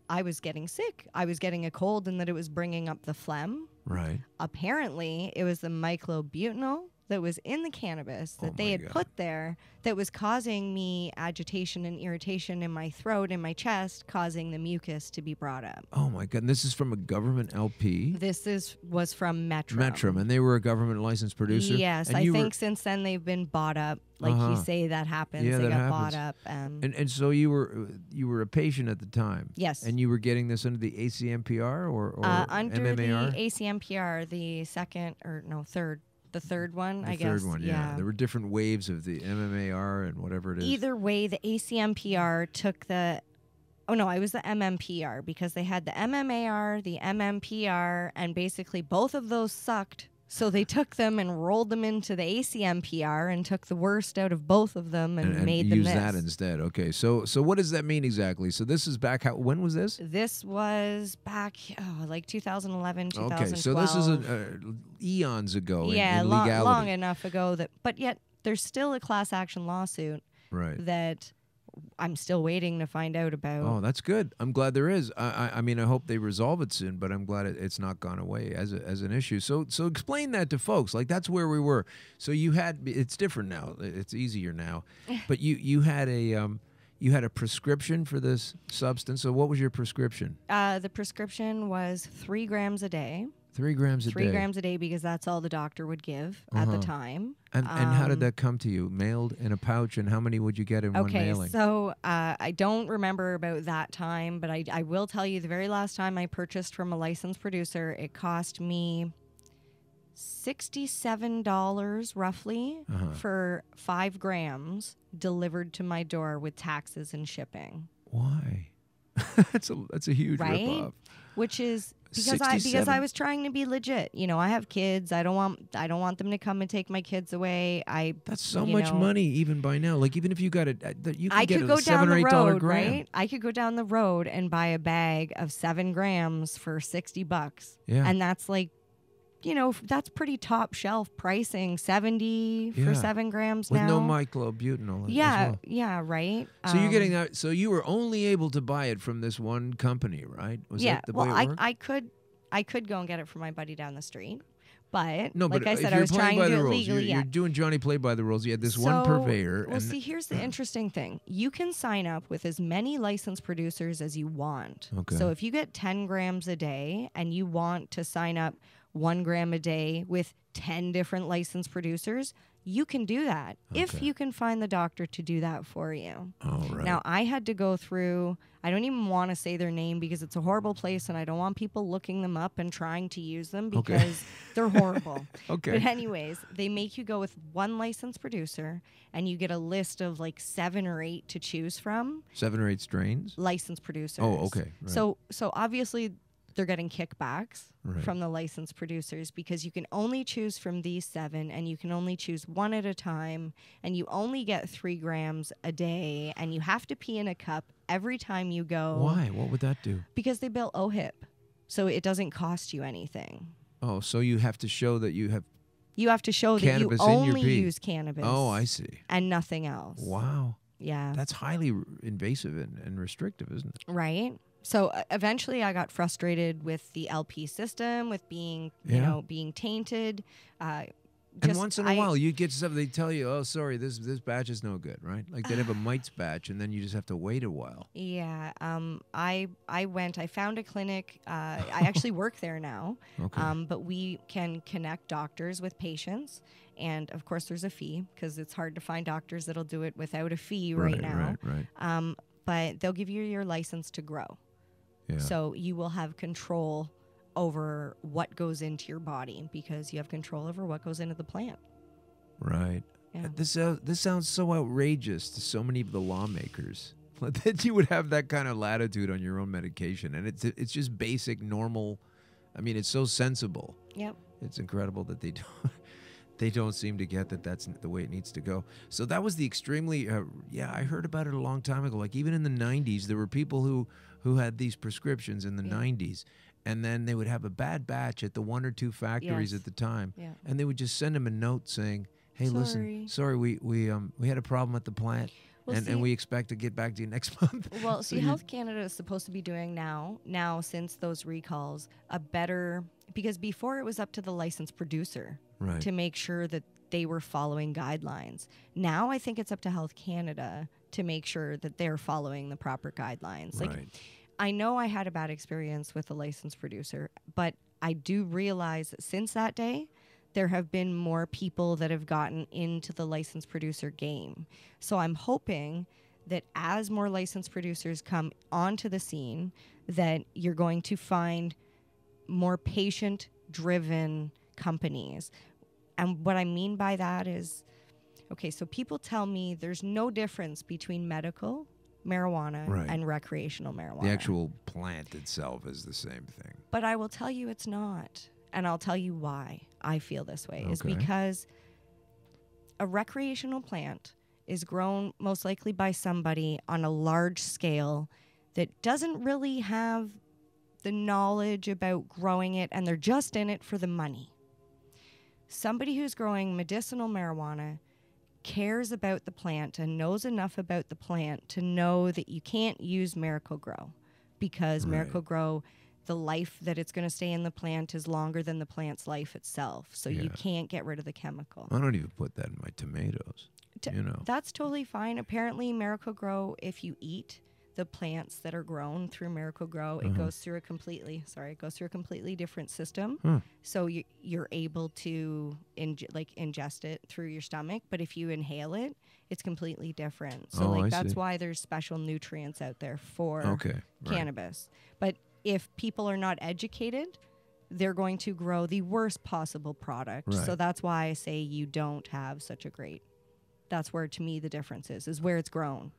I was getting sick. I was getting a cold, and that it was bringing up the phlegm. Right. Apparently, it was the myclobutanol that was in the cannabis that they had put there that was causing me agitation and irritation in my throat and my chest, causing the mucus to be brought up. Oh, my God. And this is from a government LP? This was from Metrum. Metrum, and they were a government licensed producer? Yes, and I think since then they've been bought up. Like you say, that happens. Yeah, they that got happens. bought up. And so you were a patient at the time? Yes. And you were getting this under the ACMPR or under MMAR? the ACMPR, the third one, I guess. The third one, yeah. There were different waves of the MMAR and whatever it is. Either way, the ACMPR took the... Oh, no, I was the MMPR, because they had the MMAR, the MMPR, and basically both of those sucked. So they took them and rolled them into the ACMPR and took the worst out of both of them and made them use this. that instead. Okay, so what does that mean exactly? So this is back, when was this? This was back, like 2011, 2012. Okay, so this is eons ago in legality. Long enough ago, but yet there's still a class action lawsuit that I'm still waiting to find out about. Oh, that's good. I'm glad there is. I mean, I hope they resolve it soon, but I'm glad it's not gone away as an issue. So explain that to folks. Like, that's where we were. So it's different now. It's easier now. But you had a prescription for this substance. So what was your prescription? The prescription was 3 grams a day. 3 grams a day. 3 grams a day, because that's all the doctor would give at the time. And how did that come to you? Mailed in a pouch, and how many would you get in one mailing? So I don't remember about that time, but I will tell you the very last time I purchased from a licensed producer, it cost me $67 roughly for 5 grams delivered to my door with taxes and shipping. Why? That's a huge ripoff. Which is because I was trying to be legit. I have kids. I don't want them to come and take my kids away. That's so much money even by now. Like, even if you got it, you could get go a down $7 or the $8 road, gram. right? I could go down the road and buy a bag of 7 grams for $60. Yeah. And that's like, that's pretty top shelf pricing. $70 for 7 grams with now. no myclobutanol. Yeah, as well. yeah, right. So you're getting that. So you were only able to buy it from this one company, right? Was that the way it worked? I could go and get it from my buddy down the street, but no, like but I said, if I you're was playing trying by to the do it rules, legally. you're doing Johnny play by the rules. You had this one purveyor. Well, see, here's the interesting thing. You can sign up with as many licensed producers as you want. Okay. So if you get 10 grams a day and you want to sign up 1 gram a day with 10 different licensed producers, you can do that if you can find the doctor to do that for you. All right. Now, I had to go through, I don't even want to say their name because it's a horrible place and I don't want people looking them up and trying to use them because they're horrible. Okay. But anyways, they make you go with 1 licensed producer and you get a list of like 7 or 8 to choose from. 7 or 8 strains? Licensed producers. Oh, okay. Right. So obviously they're getting kickbacks from the licensed producers because you can only choose from these 7 and you can only choose 1 at a time and you only get 3 grams a day and you have to pee in a cup every time you go. Why? What would that do? Because they bill OHIP, so it doesn't cost you anything. Oh, so you have to show that you have... You have to show that you only use cannabis. Oh, I see. And nothing else. Wow. Yeah. That's highly invasive and restrictive, isn't it? Right. So eventually I got frustrated with the LP system, with being, being tainted. And once in a while, you get stuff, they tell you, oh, sorry, this batch is no good, right? Like they'd have a mites batch, and then you just have to wait a while. Yeah. I found a clinic. I actually work there now. Okay. But we can connect doctors with patients. And, of course, there's a fee because it's hard to find doctors that'll do it without a fee right now. Right. But they'll give you your license to grow. Yeah. So you will have control over what goes into your body because you have control over what goes into the plant. Right. Yeah. This sounds so outrageous to so many of the lawmakers that you would have that kind of latitude on your own medication, and it's just basic, normal. I mean, it's so sensible. Yep. It's incredible that they don't seem to get that that's the way it needs to go. So that was the extremely I heard about it a long time ago. Like even in the 90s, there were people who had these prescriptions in the 90s, and then they would have a bad batch at the one or two factories at the time, and they would just send them a note saying, "Hey, listen, sorry, we had a problem at the plant." Well, and we expect to get back to you next month. Well, see, Health Canada is supposed to be doing now since those recalls, because before it was up to the licensed producer to make sure that they were following guidelines. Now I think it's up to Health Canada to make sure that they're following the proper guidelines. Like, I know I had a bad experience with a licensed producer, but I do realize that since that day, there have been more people that have gotten into the licensed producer game. So I'm hoping that as more licensed producers come onto the scene, that you're going to find more patient-driven companies. And what I mean by that is, okay, so people tell me there's no difference between medical marijuana and recreational marijuana. The actual plant itself is the same thing. But I will tell you it's not. And I'll tell you why I feel this way. Is because a recreational plant is grown most likely by somebody on a large scale that doesn't really have the knowledge about growing it, and they're just in it for the money. Somebody who's growing medicinal marijuana cares about the plant and knows enough about the plant to know that you can't use Miracle-Gro, because Miracle-Gro, the life that it's going to stay in the plant is longer than the plant's life itself. So you can't get rid of the chemical. I don't even put that in my tomatoes. That's totally fine. Apparently, Miracle-Gro, if you eat the plants that are grown through Miracle-Gro, it goes through a completely different system. So you're able to ingest it through your stomach. But if you inhale it, it's completely different. So that's why there's special nutrients out there for cannabis. But if people are not educated, they're going to grow the worst possible product. So that's why I say you don't have such a great. That's where, to me, the difference is where it's grown.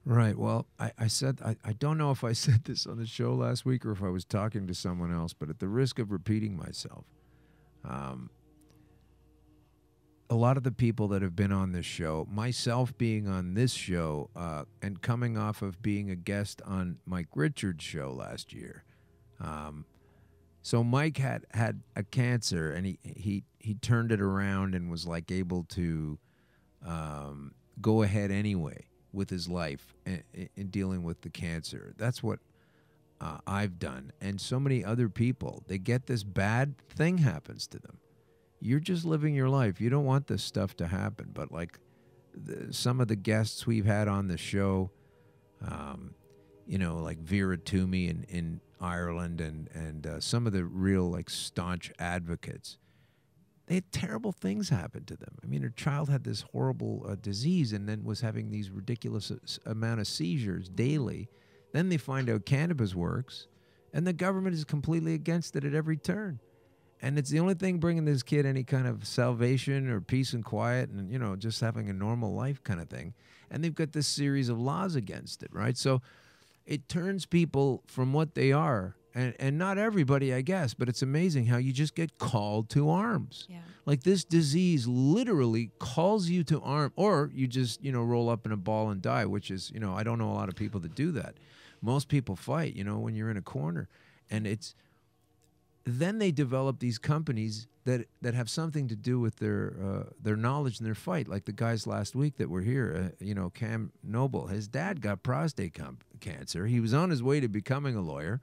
Right. Well, I said, I don't know if I said this on the show last week or if I was talking to someone else, but at the risk of repeating myself, a lot of the people that have been on this show, myself being on this show, and coming off of being a guest on Mike Richards' show last year. So Mike had a cancer, and he turned it around and was like able to go ahead anyway with his life in dealing with the cancer. That's what I've done. And so many other people, they get this bad thing happens to them. You're just living your life. You don't want this stuff to happen. But like some of the guests we've had on the show, like Vera Toomey in Ireland and some of the real like staunch advocates, they had terrible things happen to them. I mean, her child had this horrible disease and then was having these ridiculous amount of seizures daily. Then they find out cannabis works, and the government is completely against it at every turn. And it's the only thing bringing this kid any kind of salvation or peace and quiet and, just having a normal life kind of thing. And they've got this series of laws against it, right? So it turns people from what they are. And not everybody, I guess, but it's amazing how you just get called to arms. Yeah. Like this disease literally calls you to arms, or you just, roll up in a ball and die, which is, I don't know a lot of people that do that. Most people fight, when you're in a corner. And then they develop these companies that have something to do with their knowledge and their fight. Like the guys last week that were here, Cam Noble, his dad got prostate cancer. He was on his way to becoming a lawyer.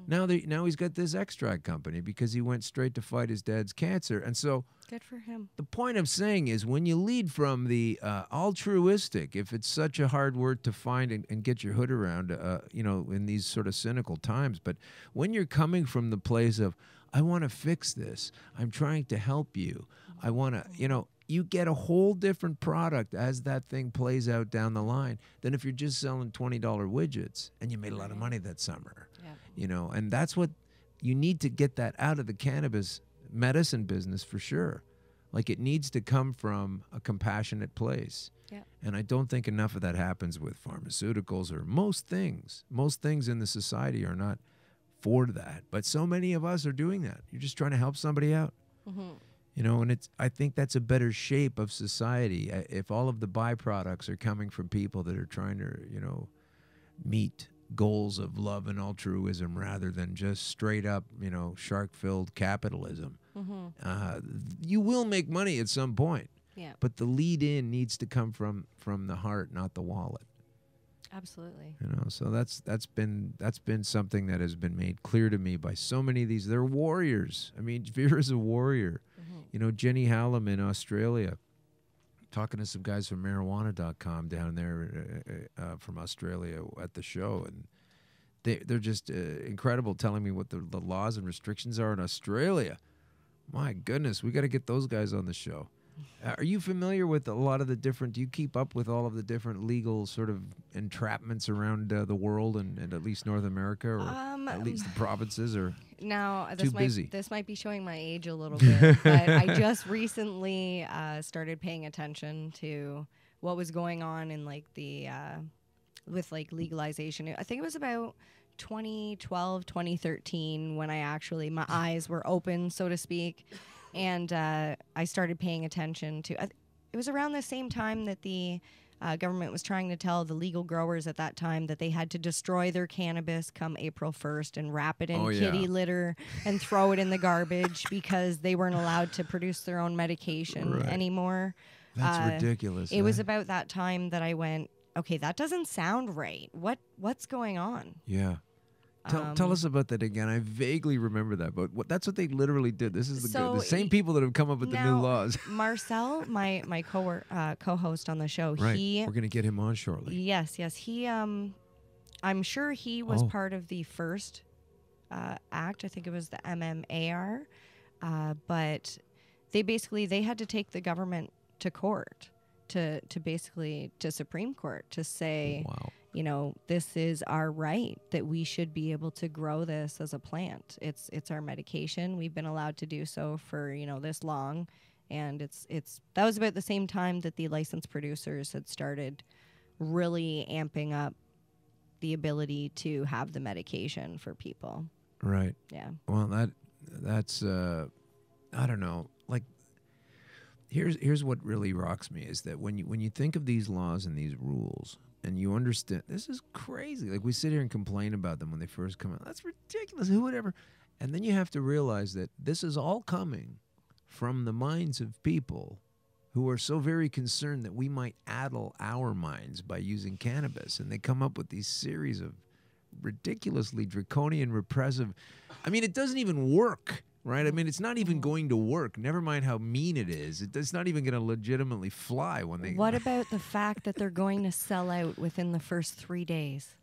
Now he's got this extract company because he went straight to fight his dad's cancer. And so good for him. The point I'm saying is when you lead from the altruistic, if it's such a hard word to find and get your hood around, in these sort of cynical times, but when you're coming from the place of, I want to fix this, I'm trying to help you, I want to, you get a whole different product as that thing plays out down the line than if you're just selling $20 widgets and you made a lot of money that summer. Yeah. And that's what you need to get that out of the cannabis medicine business for sure. Like, it needs to come from a compassionate place. Yeah. And I don't think enough of that happens with pharmaceuticals or most things. Most things in the society are not for that. But so many of us are doing that. You're just trying to help somebody out. You know, and I think that's a better shape of society if all of the byproducts are coming from people that are trying to, you know, meet goals of love and altruism rather than just straight up, you know, shark-filled capitalism. You will make money at some point. Yeah. But the lead in needs to come from the heart, not the wallet. Absolutely. You know, so that's been something that has been made clear to me by so many of these. They're warriors. I mean, Vera's a warrior. You know, Jenny Hallam in Australia, talking to some guys from marijuana.com down there from Australia at the show, and they're just incredible, telling me what the laws and restrictions are in Australia. My goodness, we got to get those guys on the show. Are you familiar with a lot of the different, do you keep up with all of the different legal sort of entrapments around the world and at least North America, or at least the provinces, or now too busy? This might be showing my age a little bit, but I just recently started paying attention to what was going on in like the, with like legalization. I think it was about 2012, 2013 when I actually, my eyes were open, so to speak. And I started paying attention to, it was around the same time that the government was trying to tell the legal growers at that time that they had to destroy their cannabis come April 1st and wrap it in kitty litter and throw it in the garbage because they weren't allowed to produce their own medication anymore. That's ridiculous. It was about that time that I went, okay, that doesn't sound right. What's going on? Yeah. Tell us about that again. I vaguely remember that, but that's what they literally did. This is the same people that have come up with the new laws. Marcel, my co-host on the show, right. We're going to get him on shortly. Yes. He, I'm sure he was part of the first act. I think it was the MMAR, but they had to take the government to court, to Supreme Court to say, you know, this is our right, that we should be able to grow this as a plant. It's our medication. We've been allowed to do so for, you know, this long. And that was about the same time that the licensed producers had started really amping up the ability to have the medication for people. Right. Yeah. Well, that's I don't know. Like, here's what really rocks me is that when you think of these laws and these rules, and you understand, this is crazy. Like, we sit here and complain about them when they first come out. That's ridiculous. Who would ever? And then you have to realize that this is all coming from the minds of people who are so very concerned that we might addle our minds by using cannabis. And they come up with these series of ridiculously draconian, repressive. I mean, it doesn't even work. Right? I mean, it's not even going to work. Never mind how mean it is. It's not even going to legitimately fly when they... What about the fact that they're going to sell out within the first 3 days?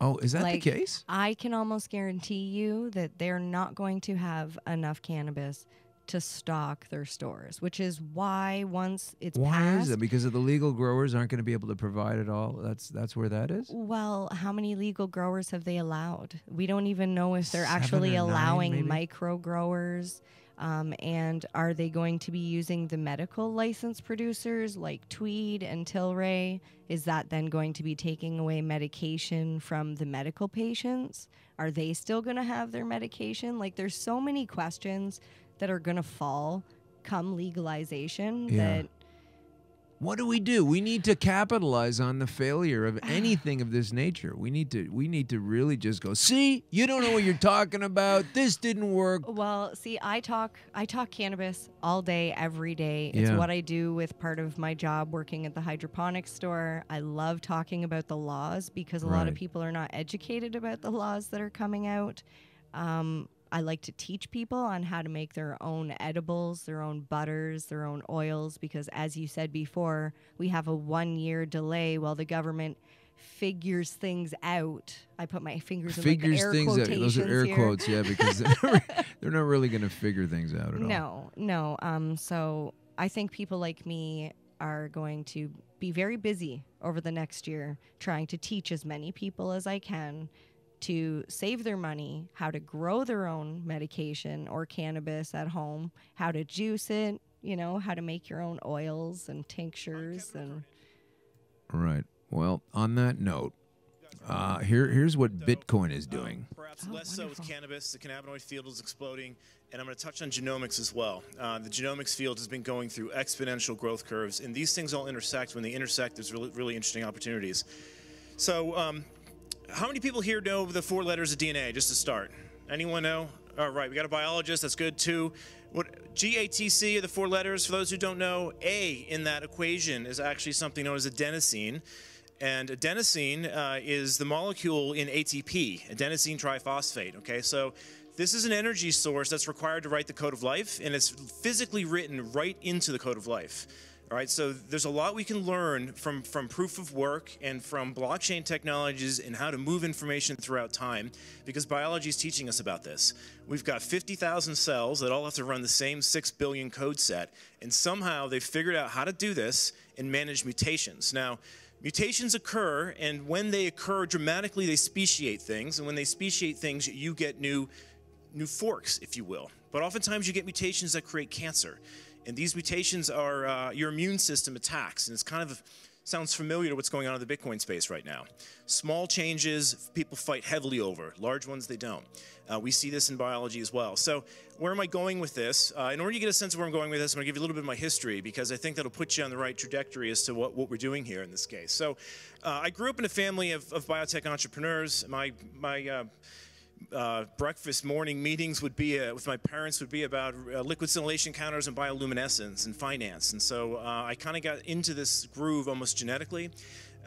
Oh, is that the case? I can almost guarantee you that they're not going to have enough cannabis to stock their stores, which is why once it's passed... Why is it? Because of the legal growers aren't going to be able to provide it all? That's where that is? Well, how many legal growers have they allowed? We don't even know if they're actually allowing micro growers. And are they going to be using the medical license producers like Tweed and Tilray? Is that then going to be taking away medication from the medical patients? Are they still going to have their medication? Like, there's so many questions that are going to fall come legalization that... What do? We need to capitalize on the failure of anything of this nature. We need to really just go, see, you don't know what you're talking about. This didn't work. Well, see, I talk cannabis all day, every day. It's what I do with part of my job working at the hydroponics store. I love talking about the laws because a lot of people are not educated about the laws that are coming out. I like to teach people on how to make their own edibles, their own butters, their own oils, because as you said before, we have a 1-year delay while the government figures things out. I put my fingers in like the air quotations here. Those are air quotes, yeah, because they're not really going to figure things out at all. No. So I think people like me are going to be very busy over the next year trying to teach as many people as I can to save their money, how to grow their own medication or cannabis at home, how to juice it, how to make your own oils and tinctures and. Right. Well, on that note, here's what Bitcoin is doing. Perhaps less so with cannabis. The cannabinoid field is exploding, and I'm going to touch on genomics as well. The genomics field has been going through exponential growth curves, and these things all intersect. When they intersect, there's really interesting opportunities. So, how many people here know the 4 letters of DNA, just to start? Anyone know? All right, we got a biologist. That's good, too. What GATC are the 4 letters? For those who don't know, A in that equation is actually something known as adenosine. And adenosine is the molecule in ATP, adenosine triphosphate. Okay, so this is an energy source that's required to write the code of life, and it's physically written right into the code of life. All right, so there's a lot we can learn from proof of work and from blockchain technologies and how to move information throughout time, because biology is teaching us about this. We've got 50,000 cells that all have to run the same 6 billion code set, and somehow they've figured out how to do this and manage mutations. Now, mutations occur, and when they occur dramatically, they speciate things, and when they speciate things, you get new forks, if you will. But oftentimes you get mutations that create cancer. And these mutations are your immune system attacks, and it's kind of sounds familiar to what's going on in the Bitcoin space right now. Small changes people fight heavily over. Large ones, they don't. We see this in biology as well. So where am I going with this? In order to get a sense of where I'm going with this, I'm going to give you a little bit of my history, because I think that'll put you on the right trajectory as to what we're doing here in this case. So I grew up in a family of biotech entrepreneurs. My breakfast morning meetings would be with my parents would be about liquid scintillation counters and bioluminescence and finance, and so I kind of got into this groove almost genetically,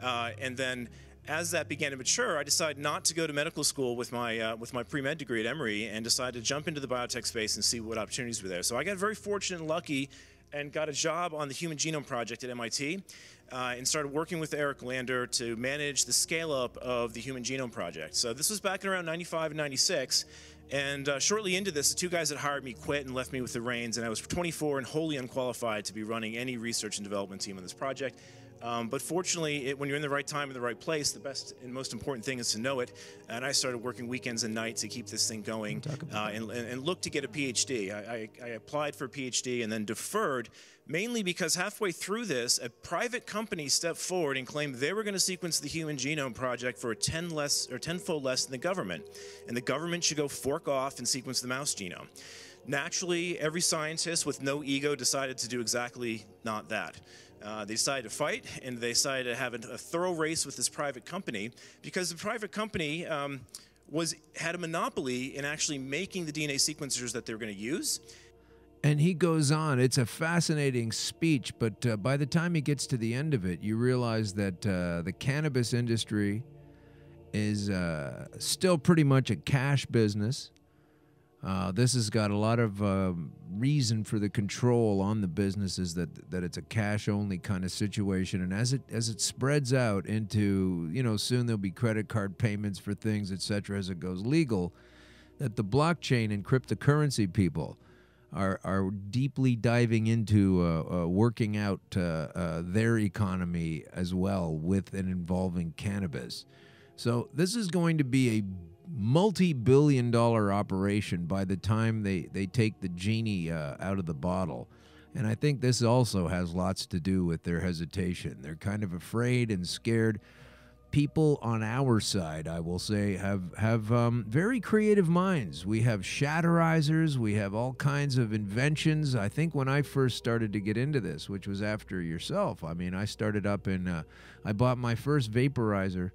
and then as that began to mature, I decided not to go to medical school with my pre-med degree at Emory, and decided to jump into the biotech space and see what opportunities were there. So I got very fortunate and lucky and got a job on the Human Genome Project at MIT, and started working with Eric Lander to manage the scale-up of the Human Genome Project. So this was back in around 95 and 96, and shortly into this, the 2 guys that hired me quit and left me with the reins, and I was 24 and wholly unqualified to be running any research and development team on this project. But fortunately, when you're in the right time in the right place, the best and most important thing is to know it. And I started working weekends and nights to keep this thing going, and look to get a PhD. I applied for a PhD and then deferred, mainly because halfway through this, a private company stepped forward and claimed they were going to sequence the Human Genome Project for tenfold less than the government. And the government should go fork off and sequence the mouse genome. Naturally, every scientist with no ego decided to do exactly not that. They decided to fight, and they decided to have a thorough race with this private company, because the private company had a monopoly in actually making the DNA sequencers that they were going to use. And he goes on. It's a fascinating speech, but by the time he gets to the end of it, you realize that the cannabis industry is still pretty much a cash business. This has got a lot of reason for the control on the businesses, that it's a cash-only kind of situation. And as it spreads out into, soon there'll be credit card payments for things, etc., as it goes legal, that the blockchain and cryptocurrency people are deeply diving into working out their economy as well, with and involving cannabis. So this is going to be a multi-billion-dollar operation by the time they take the genie out of the bottle. And I think this also has lots to do with their hesitation. They're kind of afraid and scared. People on our side, I will say, have very creative minds. We have Shatterizers. We have all kinds of inventions. I think when I first started to get into this, which was after yourself, I started up in, I bought my first vaporizer.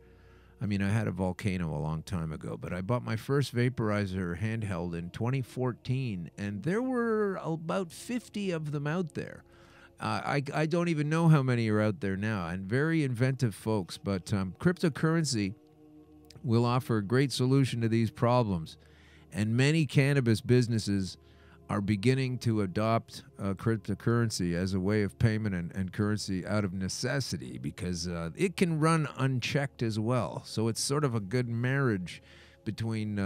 I had a Volcano a long time ago, but I bought my first vaporizer handheld in 2014, and there were about 50 of them out there. I don't even know how many are out there now, and very inventive folks, but cryptocurrency will offer a great solution to these problems, and many cannabis businesses are beginning to adopt cryptocurrency as a way of payment and currency out of necessity, because it can run unchecked as well. So it's sort of a good marriage between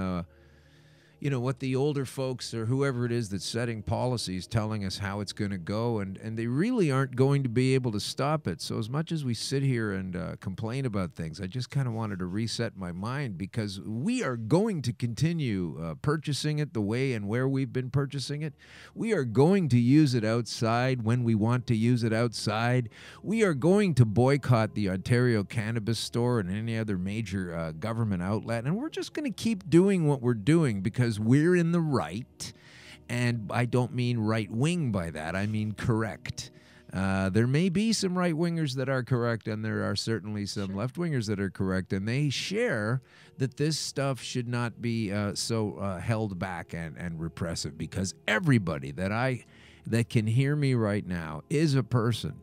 you know, what the older folks or whoever it is that's setting policies telling us how it's going to go, and they really aren't going to be able to stop it. So as much as we sit here and complain about things, I just kind of wanted to reset my mind, because we are going to continue purchasing it the way and where we've been purchasing it. We are going to use it outside when we want to use it outside. We are going to boycott the Ontario Cannabis Store and any other major government outlet, and we're just going to keep doing what we're doing because we're in the right. And I don't mean right wing by that, I mean correct. There may be some right wingers that are correct, and there are certainly some left wingers that are correct, and they share that this stuff should not be so held back and repressive, because everybody that can hear me right now is a person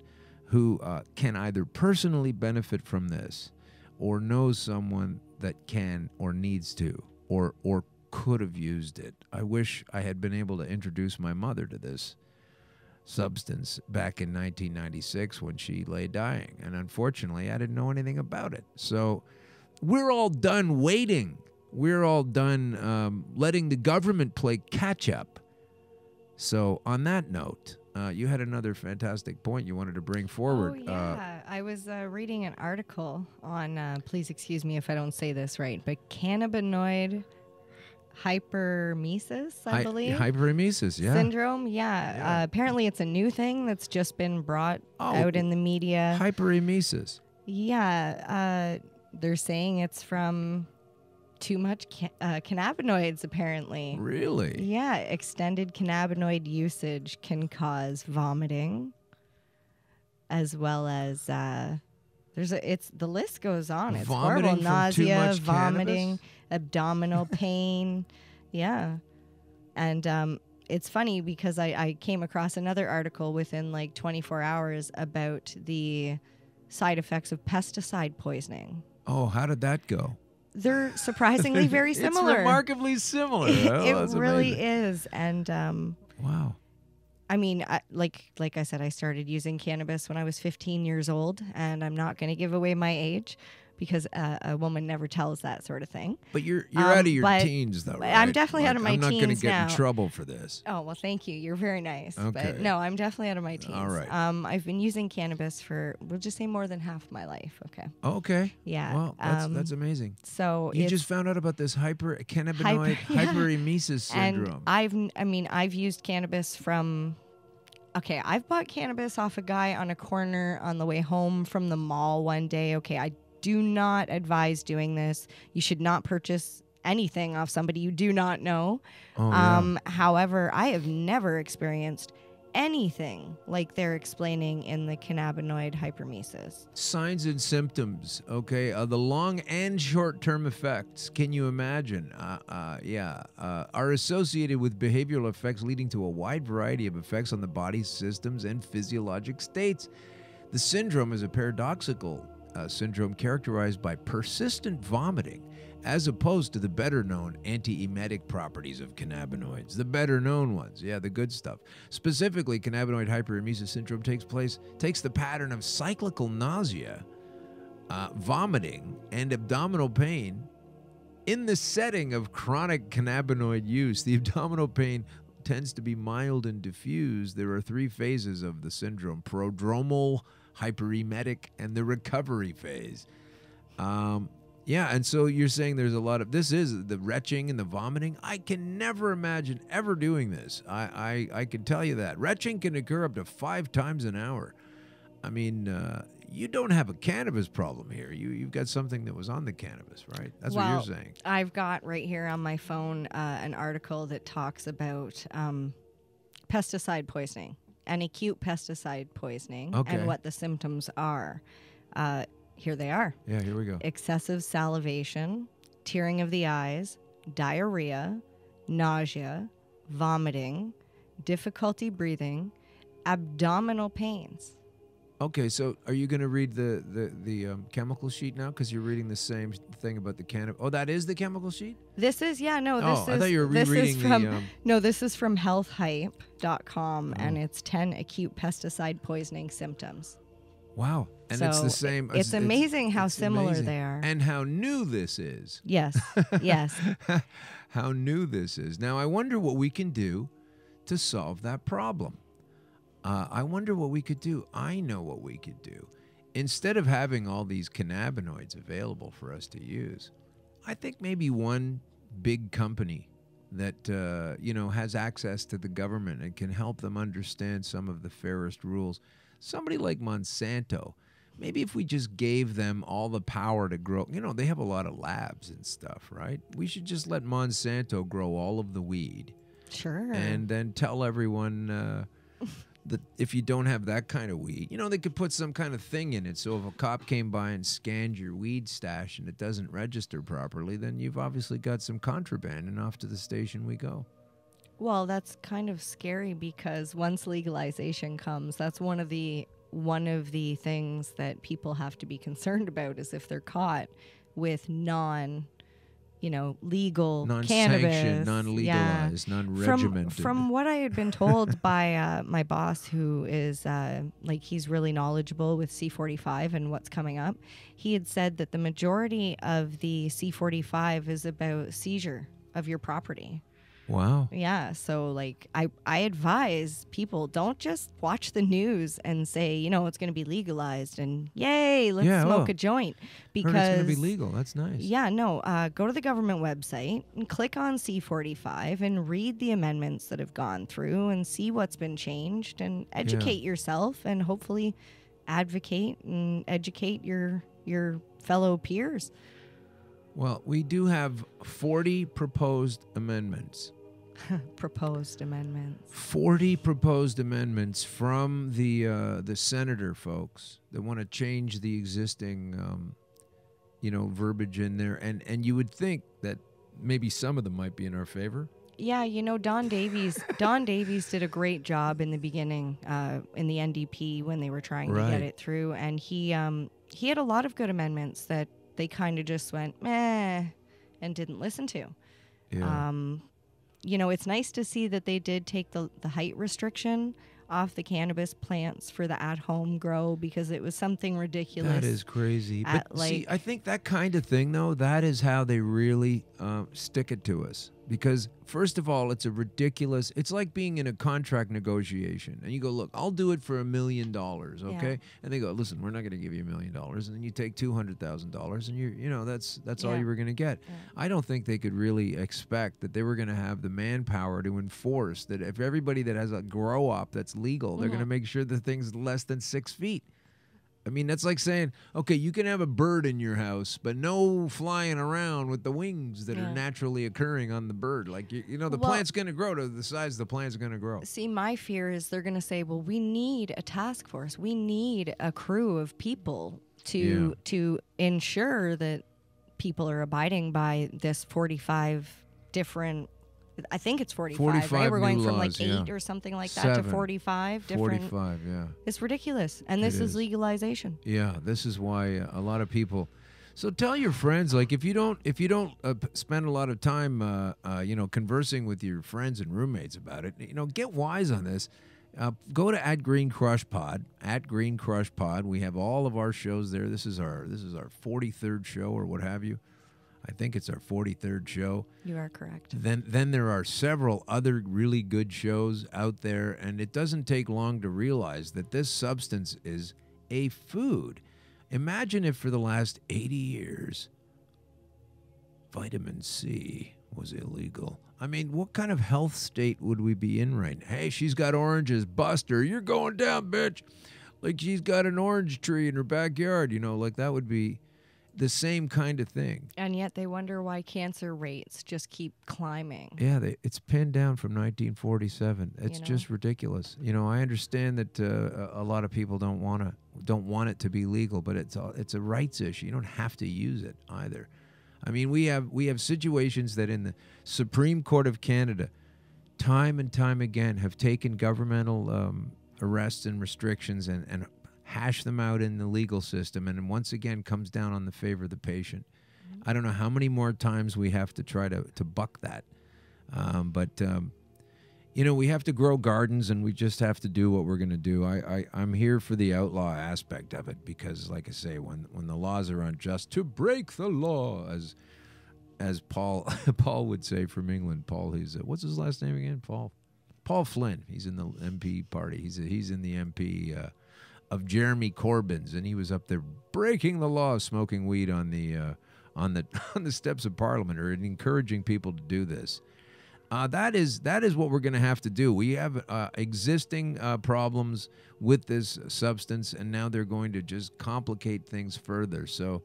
who can either personally benefit from this, or knows someone that can or needs to, or could have used it. I wish I had been able to introduce my mother to this substance back in 1996 when she lay dying, and unfortunately I didn't know anything about it. So we're all done waiting. We're all done letting the government play catch up. So on that note, you had another fantastic point you wanted to bring forward. Oh, yeah. I was reading an article on, please excuse me if I don't say this right, but cannabinoid hyperemesis, I believe. Hyperemesis, yeah. Syndrome, yeah. Apparently it's a new thing that's just been brought out in the media. Hyperemesis. Yeah. They're saying it's from too much cannabinoids, apparently. Really? Yeah. Extended cannabinoid usage can cause vomiting, as well as the list goes on. It's vomiting horrible. Nausea, vomiting, cannabis? Abdominal pain. Yeah. And it's funny because I came across another article within like 24 hours about the side effects of pesticide poisoning. Oh, how did that go? They're surprisingly very similar. It's remarkably similar. It really is. And wow. I mean, like I said, I started using cannabis when I was 15 years old, and I'm not going to give away my age because a woman never tells that sort of thing. But you're out of your teens, though, right? I'm definitely out of my teens now. I'm not going to get in trouble for this. Oh, well, thank you. You're very nice. Okay. But no, I'm definitely out of my teens. All right. I've been using cannabis for, we'll just say, more than half my life. Okay. Okay. Yeah. Well, that's amazing. So you just found out about this cannabinoid hyperemesis syndrome. And I've used cannabis from... Okay, I've bought cannabis off a guy on a corner on the way home from the mall one day. Okay, I do not advise doing this. You should not purchase anything off somebody you do not know. Oh, yeah. However, I have never experienced anything like they're explaining in the cannabinoid hyperemesis. Signs and symptoms, okay? The long and short-term effects, can you imagine? Are associated with behavioral effects leading to a wide variety of effects on the body's systems and physiologic states. The syndrome is a paradoxical syndrome characterized by persistent vomiting, as opposed to the better-known anti-emetic properties of cannabinoids. The better-known ones, yeah, the good stuff. Specifically, cannabinoid hyperemesis syndrome takes the pattern of cyclical nausea, vomiting, and abdominal pain in the setting of chronic cannabinoid use. The abdominal pain tends to be mild and diffuse. There are 3 phases of the syndrome: prodromal, hyperemetic, and the recovery phase. Yeah, and so you're saying there's a lot of, this is the retching and the vomiting. I can never imagine ever doing this. I can tell you that. Retching can occur up to 5 times an hour. I mean, you don't have a cannabis problem here. You've got something that was on the cannabis, right? That's what you're saying. I've got right here on my phone an article that talks about pesticide poisoning and acute pesticide poisoning and what the symptoms are. Here they are. Yeah, here we go. Excessive salivation, tearing of the eyes, diarrhea, nausea, vomiting, difficulty breathing, abdominal pains. Okay, so are you going to read the chemical sheet now? Because you're reading the same thing about the cannabis. Oh, that is the chemical sheet? This is, yeah, no. This is, I thought you were rereading No, this is from healthhype.com, and it's 10 acute pesticide poisoning symptoms. Wow. And so it's the same. It's amazing how similar amazing. they are. And how new this is. Yes. Yes. How new this is. Now, I wonder what we can do to solve that problem. I wonder what we could do. I know what we could do. Instead of having all these cannabinoids available for us to use, I think maybe one big company that has access to the government and can help them understand some of the fairest rules. Somebody like Monsanto, maybe if we just gave them all the power to grow, they have a lot of labs and stuff, right? We should just let Monsanto grow all of the weed. Sure. And then tell everyone that if you don't have that kind of weed, they could put some kind of thing in it. So if a cop came by and scanned your weed stash and it doesn't register properly, then you've obviously got some contraband, and off to the station we go. Well, that's kind of scary because once legalization comes, that's one of the things that people have to be concerned about is if they're caught with legal non-sanctioned, cannabis, non-legalized, non-regimented. From what I had been told by my boss, who is he's really knowledgeable with C45 and what's coming up, he had said that the majority of the C45 is about seizure of your property. Wow. Yeah. So I advise people, don't just watch the news and say, it's going to be legalized and yay, let's smoke a joint. Because heard it's going to be legal. That's nice. Yeah. No, go to the government website and click on C45 and read the amendments that have gone through and see what's been changed and educate yourself and hopefully advocate and educate your fellow peers. Well, we do have 40 proposed amendments. Proposed amendments. 40 proposed amendments from the senator folks that want to change the existing, verbiage in there. And you would think that maybe some of them might be in our favor. Yeah, Don Davies did a great job in the beginning in the NDP when they were trying to get it through. And he had a lot of good amendments that they kind of just went, meh, and didn't listen to. Yeah. It's nice to see that they did take the height restriction off the cannabis plants for the at-home grow because it was something ridiculous. That is crazy. But see, I think that kind of thing, though, that is how they really stick it to us. Because, first of all, it's it's like being in a contract negotiation. And you go, look, I'll do it for $1 million, okay? Yeah. And they go, listen, we're not going to give you $1 million. And then you take $200,000 and that's all you were going to get. Yeah. I don't think they could really expect that they were going to have the manpower to enforce that if everybody that has a grow op that's legal, they're going to make sure the thing's less than 6 feet. I mean, that's like saying, okay, you can have a bird in your house, but no flying around with the wings that are naturally occurring on the bird. Like, the plant's going to grow to the size the plant's going to grow. See, my fear is they're going to say, well, we need a task force. We need a crew of people to ensure that people are abiding by this 45 different... I think it's 45 right? We're going from laws, 8 or something like that to 45 different. 45, yeah. It's ridiculous. And this is legalization. Yeah, this is why a lot of people. So tell your friends, like if you don't spend a lot of time, conversing with your friends and roommates about it, get wise on this. Go to @GreenCrushPod, @GreenCrushPod. We have all of our shows there. This is our 43rd show or what have you. I think it's our 43rd show. You are correct. Then there are several other really good shows out there, and it doesn't take long to realize that this substance is a food. Imagine if for the last 80 years, vitamin C was illegal. I mean, what kind of health state would we be in right now? Hey, she's got oranges. Buster, you're going down, bitch. Like she's got an orange tree in her backyard, like that would be the same kind of thing. And yet they wonder why cancer rates just keep climbing. Yeah, it's pinned down from 1947. It's just ridiculous. I understand that a lot of people don't want it to be legal, but it's a rights issue. You don't have to use it either. I mean, we have situations that in the Supreme Court of Canada, time and time again, have taken governmental arrests and restrictions and hash them out in the legal system, and once again comes down on the favor of the patient. I don't know how many more times we have to try to buck that. But we have to grow gardens, and we just have to do what we're going to do. I'm here for the outlaw aspect of it because, like I say, when the laws are unjust, to break the law, as Paul Paul would say from England. Paul, what's his last name again? Paul Flynn. He's in the MP party. He's in the MP of Jeremy Corbyn's, and he was up there breaking the law, smoking weed on the steps of Parliament, or encouraging people to do this. That is what we're going to have to do. We have existing problems with this substance, and now they're going to just complicate things further. So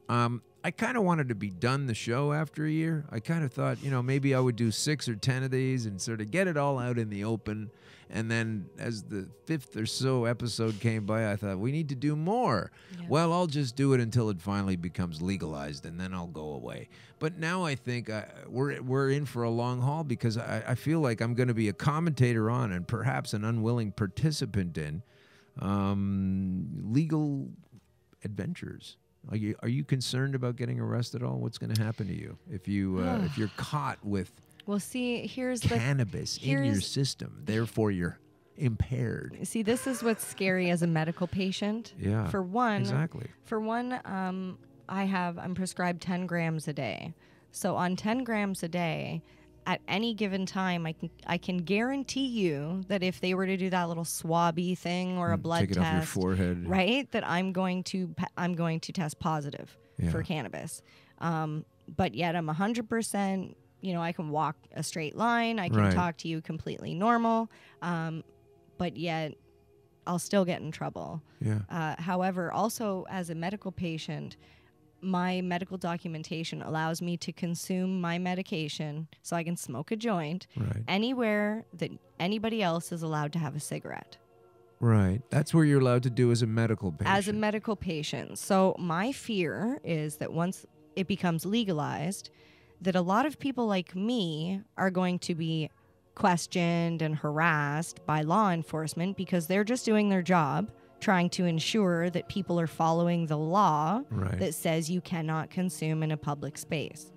I kind of wanted to be done the show after a year. I kind of thought, maybe I would do 6 or 10 of these and sort of get it all out in the open. And then as the 5th or so episode came by, I thought, we need to do more. Yeah. Well, I'll just do it until it finally becomes legalized, and then I'll go away. But now I think we're in for a long haul, because I feel like I'm going to be a commentator on, and perhaps an unwilling participant in, legal adventures. Are you concerned about getting arrested at all? What's going to happen to you if you're caught with cannabis in your system? Therefore, you're impaired. See, this is what's scary as a medical patient. Yeah. For one, exactly. I'm prescribed 10 grams a day. So on 10 grams a day, at any given time, I can guarantee you that if they were to do that little swabby thing or a blood take it test, off your forehead, right, that I'm going to test positive for cannabis. But yet I'm 100%. I can walk a straight line. I can talk to you completely normal. But yet I'll still get in trouble. Yeah. However, also as a medical patient, my medical documentation allows me to consume my medication, so I can smoke a joint anywhere that anybody else is allowed to have a cigarette. Right. That's where you're allowed to do as a medical patient. As a medical patient. So my fear is that once it becomes legalized, that a lot of people like me are going to be questioned and harassed by law enforcement because they're just doing their job, trying to ensure that people are following the law that says you cannot consume in a public space.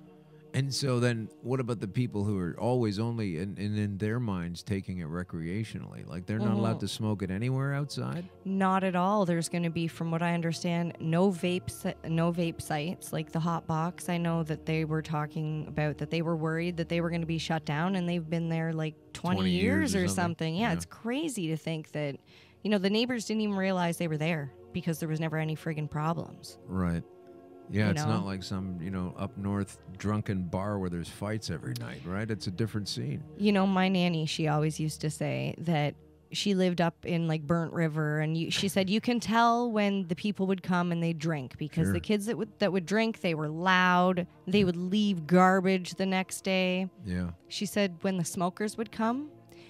And so then what about the people who are always only in their minds taking it recreationally? Like they're not allowed to smoke it anywhere outside? Not at all. There's going to be, from what I understand, no vape sites like the Hot Box. I know that they were talking about that they were worried that they were going to be shut down, and they've been there like 20 years or something. Yeah, it's crazy to think that, the neighbors didn't even realize they were there because there was never any friggin' problems. Right. Yeah, it's not like some, up north drunken bar where there's fights every night, right? It's a different scene. My nanny, she always used to say that she lived up in like Burnt River, and she said you can tell when the people would come and they'd drink because the kids that would drink, they were loud. They would leave garbage the next day. Yeah. She said when the smokers would come,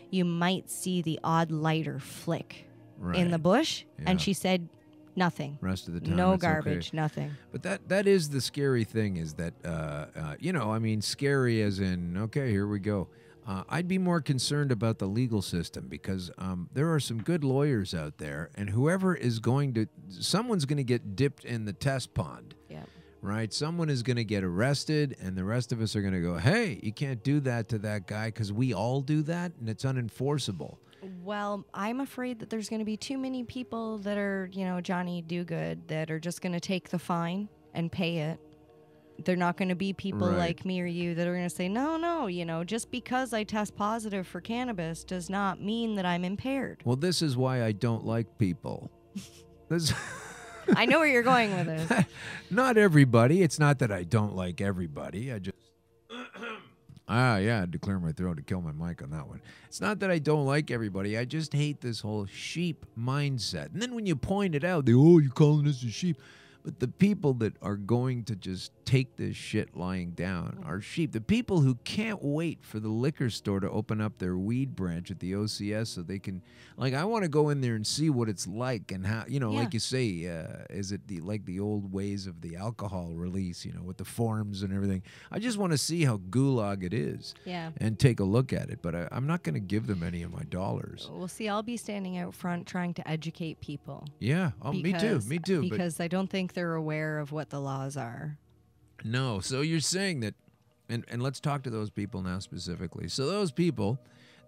you might see the odd lighter flick in the bush, and she said nothing. Rest of the time, no garbage, nothing. But that is the scary thing, is that scary as in, okay, here we go. I'd be more concerned about the legal system because there are some good lawyers out there, and someone's going to get dipped in the test pond. Yeah. Right? Someone is going to get arrested, and the rest of us are going to go, hey, you can't do that to that guy because we all do that, and it's unenforceable. Well, I'm afraid that there's going to be too many people that are, Johnny Do-Good, that are just going to take the fine and pay it. They're not going to be people like me or you that are going to say, no, just because I test positive for cannabis does not mean that I'm impaired. Well, this is why I don't like people. I know where you're going with this. Not everybody. It's not that I don't like everybody. I just... I had to clear my throat to kill my mic on that one. It's not that I don't like everybody. I just hate this whole sheep mindset. And then when you point it out, you're calling us a sheep. But the people that are going to just take this shit lying down are sheep. The people who can't wait for the liquor store to open up their weed branch at the OCS so they can, I want to go in there and see what it's like and how, like you say, is it the old ways of the alcohol release, with the forms and everything. I just want to see how gulag it is and take a look at it. But I'm not going to give them any of my dollars. Well, see, I'll be standing out front trying to educate people. Yeah, me too. Because I don't think they're aware of what the laws are. No, so you're saying that, and let's talk to those people now specifically. So those people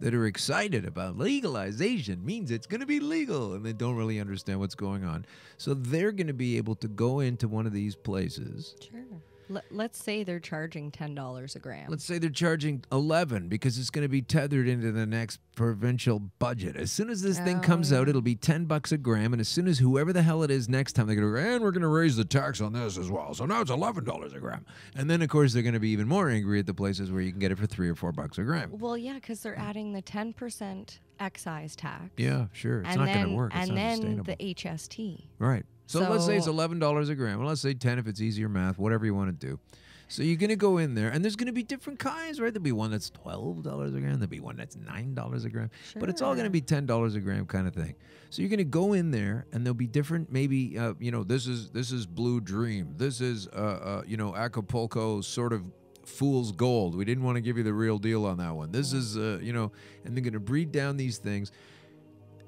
that are excited about legalization means it's going to be legal, and they don't really understand what's going on. So they're going to be able to go into one of these places. Sure. Let's say they're charging $10 a gram. Let's say they're charging 11 because it's going to be tethered into the next provincial budget. As soon as this thing comes out, it'll be $10 a gram. And as soon as whoever the hell it is next time, they're going to go, and we're going to raise the tax on this as well. So now it's $11 a gram. And then, of course, they're going to be even more angry at the places where you can get it for $3 or $4 a gram. Well, yeah, because they're adding the 10% excise tax. Yeah, sure. It's not going to work. It's and not then sustainable. the HST. Right. So let's say it's $11 a gram. Well, let's say 10 if it's easier math, whatever you want to do. So you're going to go in there, and there's going to be different kinds, right? There'll be one that's $12 a gram. There'll be one that's $9 a gram. Sure. But it's all going to be $10 a gram kind of thing. So you're going to go in there, and there'll be different, maybe, this is Blue Dream. This is, Acapulco sort of fool's gold. We didn't want to give you the real deal on that one. This is, and they're going to breed down these things.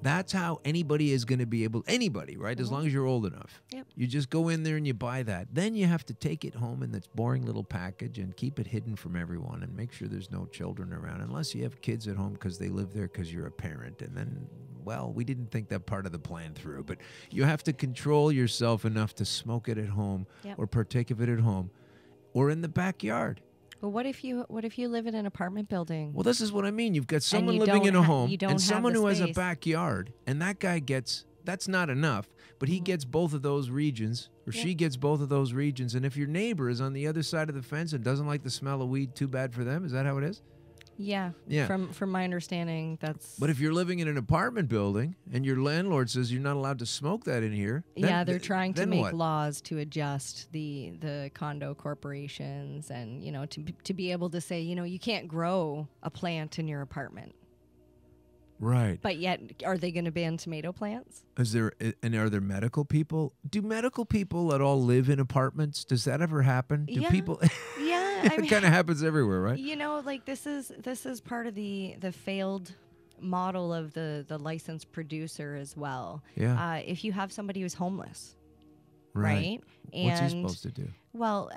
That's how anybody is going to be able, anybody, right? As long as you're old enough. Yep. You just go in there and you buy that. Then you have to take it home in this boring little package and keep it hidden from everyone and make sure there's no children around, unless you have kids at home because they live there because you're a parent. And then, well, we didn't think that part of the plan through. But you have to control yourself enough to smoke it at home or partake of it at home or in the backyard. Well, what if you live in an apartment building? Well, this is what I mean. You've got someone living in a home and someone who has a space. backyard, and that guy gets, that's not enough, but he gets both of those regions, or she gets both of those regions. And if your neighbor is on the other side of the fence and doesn't like the smell of weed, too bad for them. Is that how it is? Yeah. From my understanding, that's. But if you're living in an apartment building and your landlord says you're not allowed to smoke that in here, then, they're trying to make what? laws to adjust the condo corporations and to be able to say you can't grow a plant in your apartment. Right. But yet, are they going to ban tomato plants? Are there medical people? Do medical people at all live in apartments? Does that ever happen? Do people? Yeah. It kind of happens everywhere, right? This is part of the failed model of the licensed producer as well. Yeah. If you have somebody who's homeless, right? And what's he supposed to do? Well,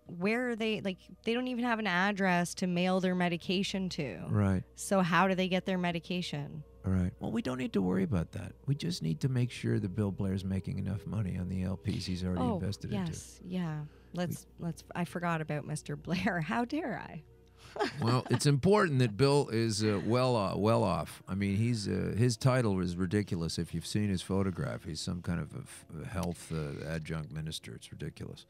where are they? They don't even have an address to mail their medication to. Right. So how do they get their medication? All right. Well, we don't need to worry about that. We just need to make sure that Bill Blair's making enough money on the LPs he's already invested into. Yeah. Let's. I forgot about Mr. Blair. How dare I? Well, it's important that Bill is well off. I mean, his title is ridiculous. If you've seen his photograph, he's some kind of a health adjunct minister. It's ridiculous.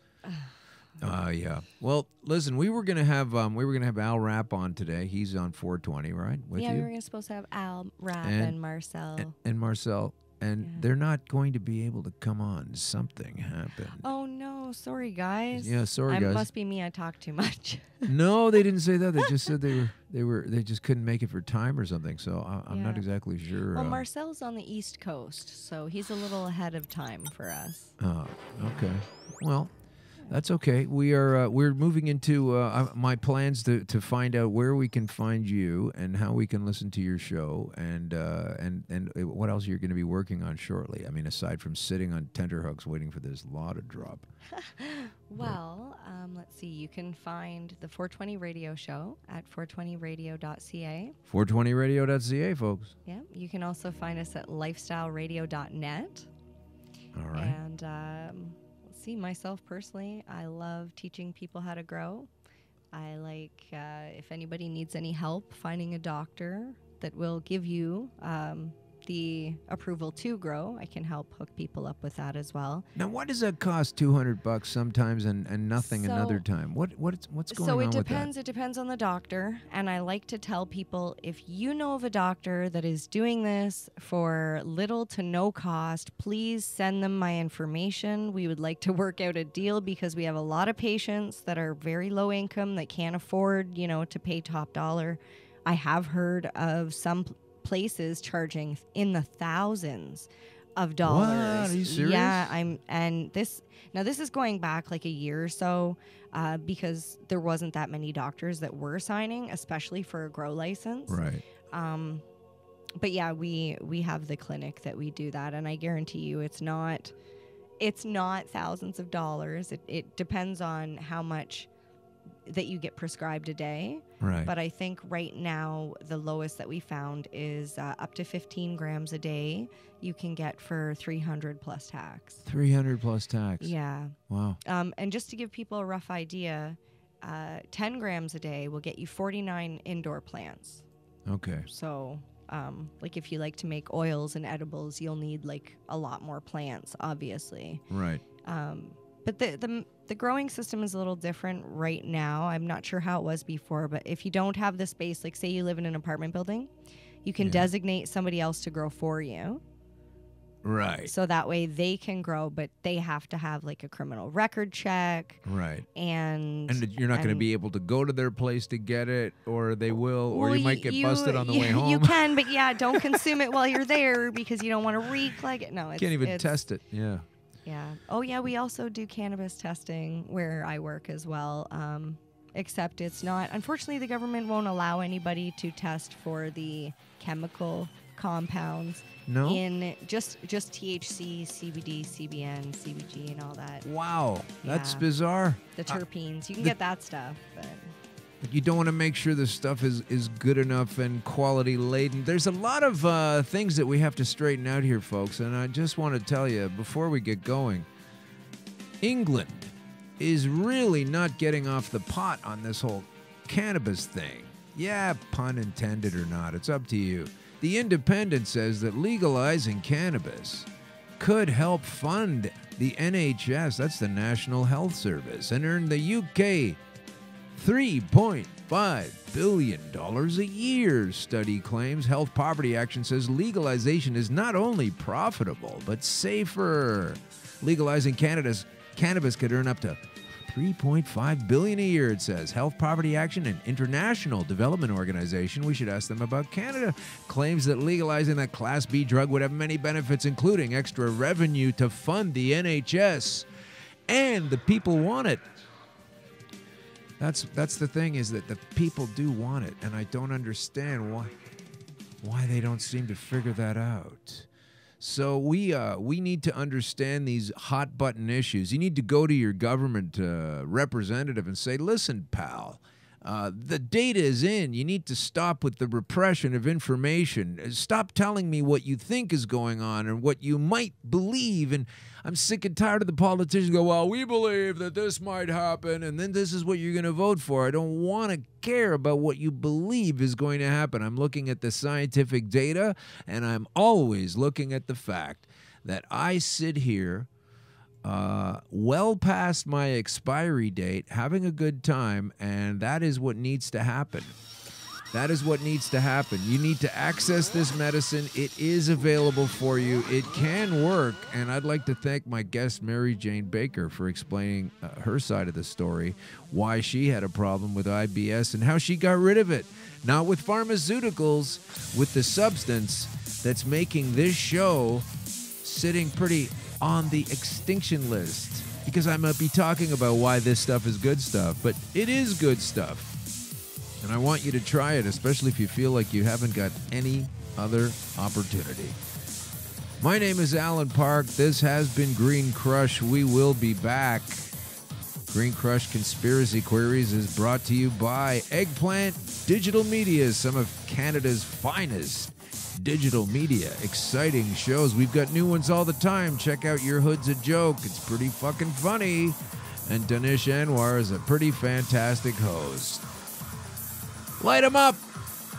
Yeah. Well, listen, we were gonna have Al Rapp on today. He's on 420, right? With you? We were supposed to have Al Rapp and Marcel. And Marcel. And they're not going to be able to come on. Something happened. Oh no, sorry guys. Yeah, sorry guys. It must be me. I talk too much. No, they didn't say that. They just said they just couldn't make it for time or something. So I'm not exactly sure. Well, Marcel's on the East Coast, so he's a little ahead of time for us. Oh, okay. Well, that's okay. We're moving into my plans to find out where we can find you and how we can listen to your show and what else you're going to be working on shortly. I mean, aside from sitting on tenterhooks waiting for this law to drop. Well, let's see. You can find the 420 Radio Show at 420radio.ca. 420radio.ca, folks. Yeah. You can also find us at lifestyleradio.net. All right. And see, myself personally, I love teaching people how to grow. I like, if anybody needs any help finding a doctor that will give you the approval to grow, I can help hook people up with that as well. Now, why does that cost $200 sometimes and nothing another time? What's going on with that? So it depends. It depends on the doctor. And I like to tell people, if you know of a doctor that is doing this for little to no cost, please send them my information. We would like to work out a deal because we have a lot of patients that are very low income that can't afford, to pay top dollar. I have heard of some places charging in the thousands of dollars. What? Are you serious? Yeah, this is going back like a year or so, because there wasn't that many doctors that were signing, especially for a grow license. Right. But yeah, we have the clinic that we do that, and I guarantee you it's not thousands of dollars. It depends on how much that you get prescribed a day. Right. But I think right now the lowest that we found is up to 15 grams a day you can get for 300 plus tax. 300 plus tax. Yeah. Wow. And just to give people a rough idea, 10 grams a day will get you 49 indoor plants. Okay. So, like if you like to make oils and edibles, you'll need like a lot more plants, obviously. Right. But the growing system is a little different right now. I'm not sure how it was before, but if you don't have the space, like say you live in an apartment building, you can designate somebody else to grow for you. Right. So that way they can grow, but they have to have like a criminal record check. Right. And you're not going to be able to go to their place to get it, or they will, or well, you might get busted on the way home. You can, but yeah, don't consume it while you're there because you don't want to reek like it. No, Can't even test it. Yeah. Yeah. Oh, yeah, we also do cannabis testing where I work as well. Except it's not, unfortunately, the government won't allow anybody to test for the chemical compounds. No? In just THC, CBD, CBN, CBG, and all that. Wow. That's Yeah. bizarre. The terpenes. You can get that stuff, but... You don't want to make sure the stuff is good enough and quality laden. There's a lot of things that we have to straighten out here, folks. And I just want to tell you, before we get going, England is really not getting off the pot on this whole cannabis thing. Yeah, pun intended or not, it's up to you. The Independent says that legalizing cannabis could help fund the NHS, that's the National Health Service, and earn the UK $3.5 billion a year, study claims. Health Poverty Action says legalization is not only profitable, but safer. Legalizing cannabis could earn up to $3.5 billion a year, it says. Health Poverty Action, an international development organization, we should ask them about Canada, claims that legalizing that Class B drug would have many benefits, including extra revenue to fund the NHS. And the people want it. That's the thing, is that the people do want it, and I don't understand why they don't seem to figure that out. So we need to understand these hot button issues. You need to go to your government representative and say, listen, pal, the data is in. You need to stop with the repression of information. Stop telling me what you think is going on and what you might believe. And I'm sick and tired of the politicians go, well, we believe that this might happen, and then this is what you're going to vote for. I don't want to care about what you believe is going to happen. I'm looking at the scientific data, and I'm always looking at the fact that I sit here well past my expiry date, having a good time, and that is what needs to happen. That is what needs to happen. You need to access this medicine. It is available for you. It can work. And I'd like to thank my guest, Marijane Baker, for explaining her side of the story, why she had a problem with IBS and how she got rid of it. Not with pharmaceuticals, with the substance that's making this show sitting pretty on the extinction list. Because I might be talking about why this stuff is good stuff, but it is good stuff. And I want you to try it, especially if you feel like you haven't got any other opportunity. My name is Alan Park. This has been Green Crush. We will be back. Green Crush Conspiracy Queries is brought to you by Eggplant Digital Media, some of Canada's finest digital media. Exciting shows. We've got new ones all the time. Check out Your Hood's a Joke. It's pretty fucking funny. And Danish Anwar is a pretty fantastic host. Light them up.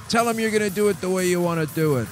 Tell them you're going to do it the way you want to do it.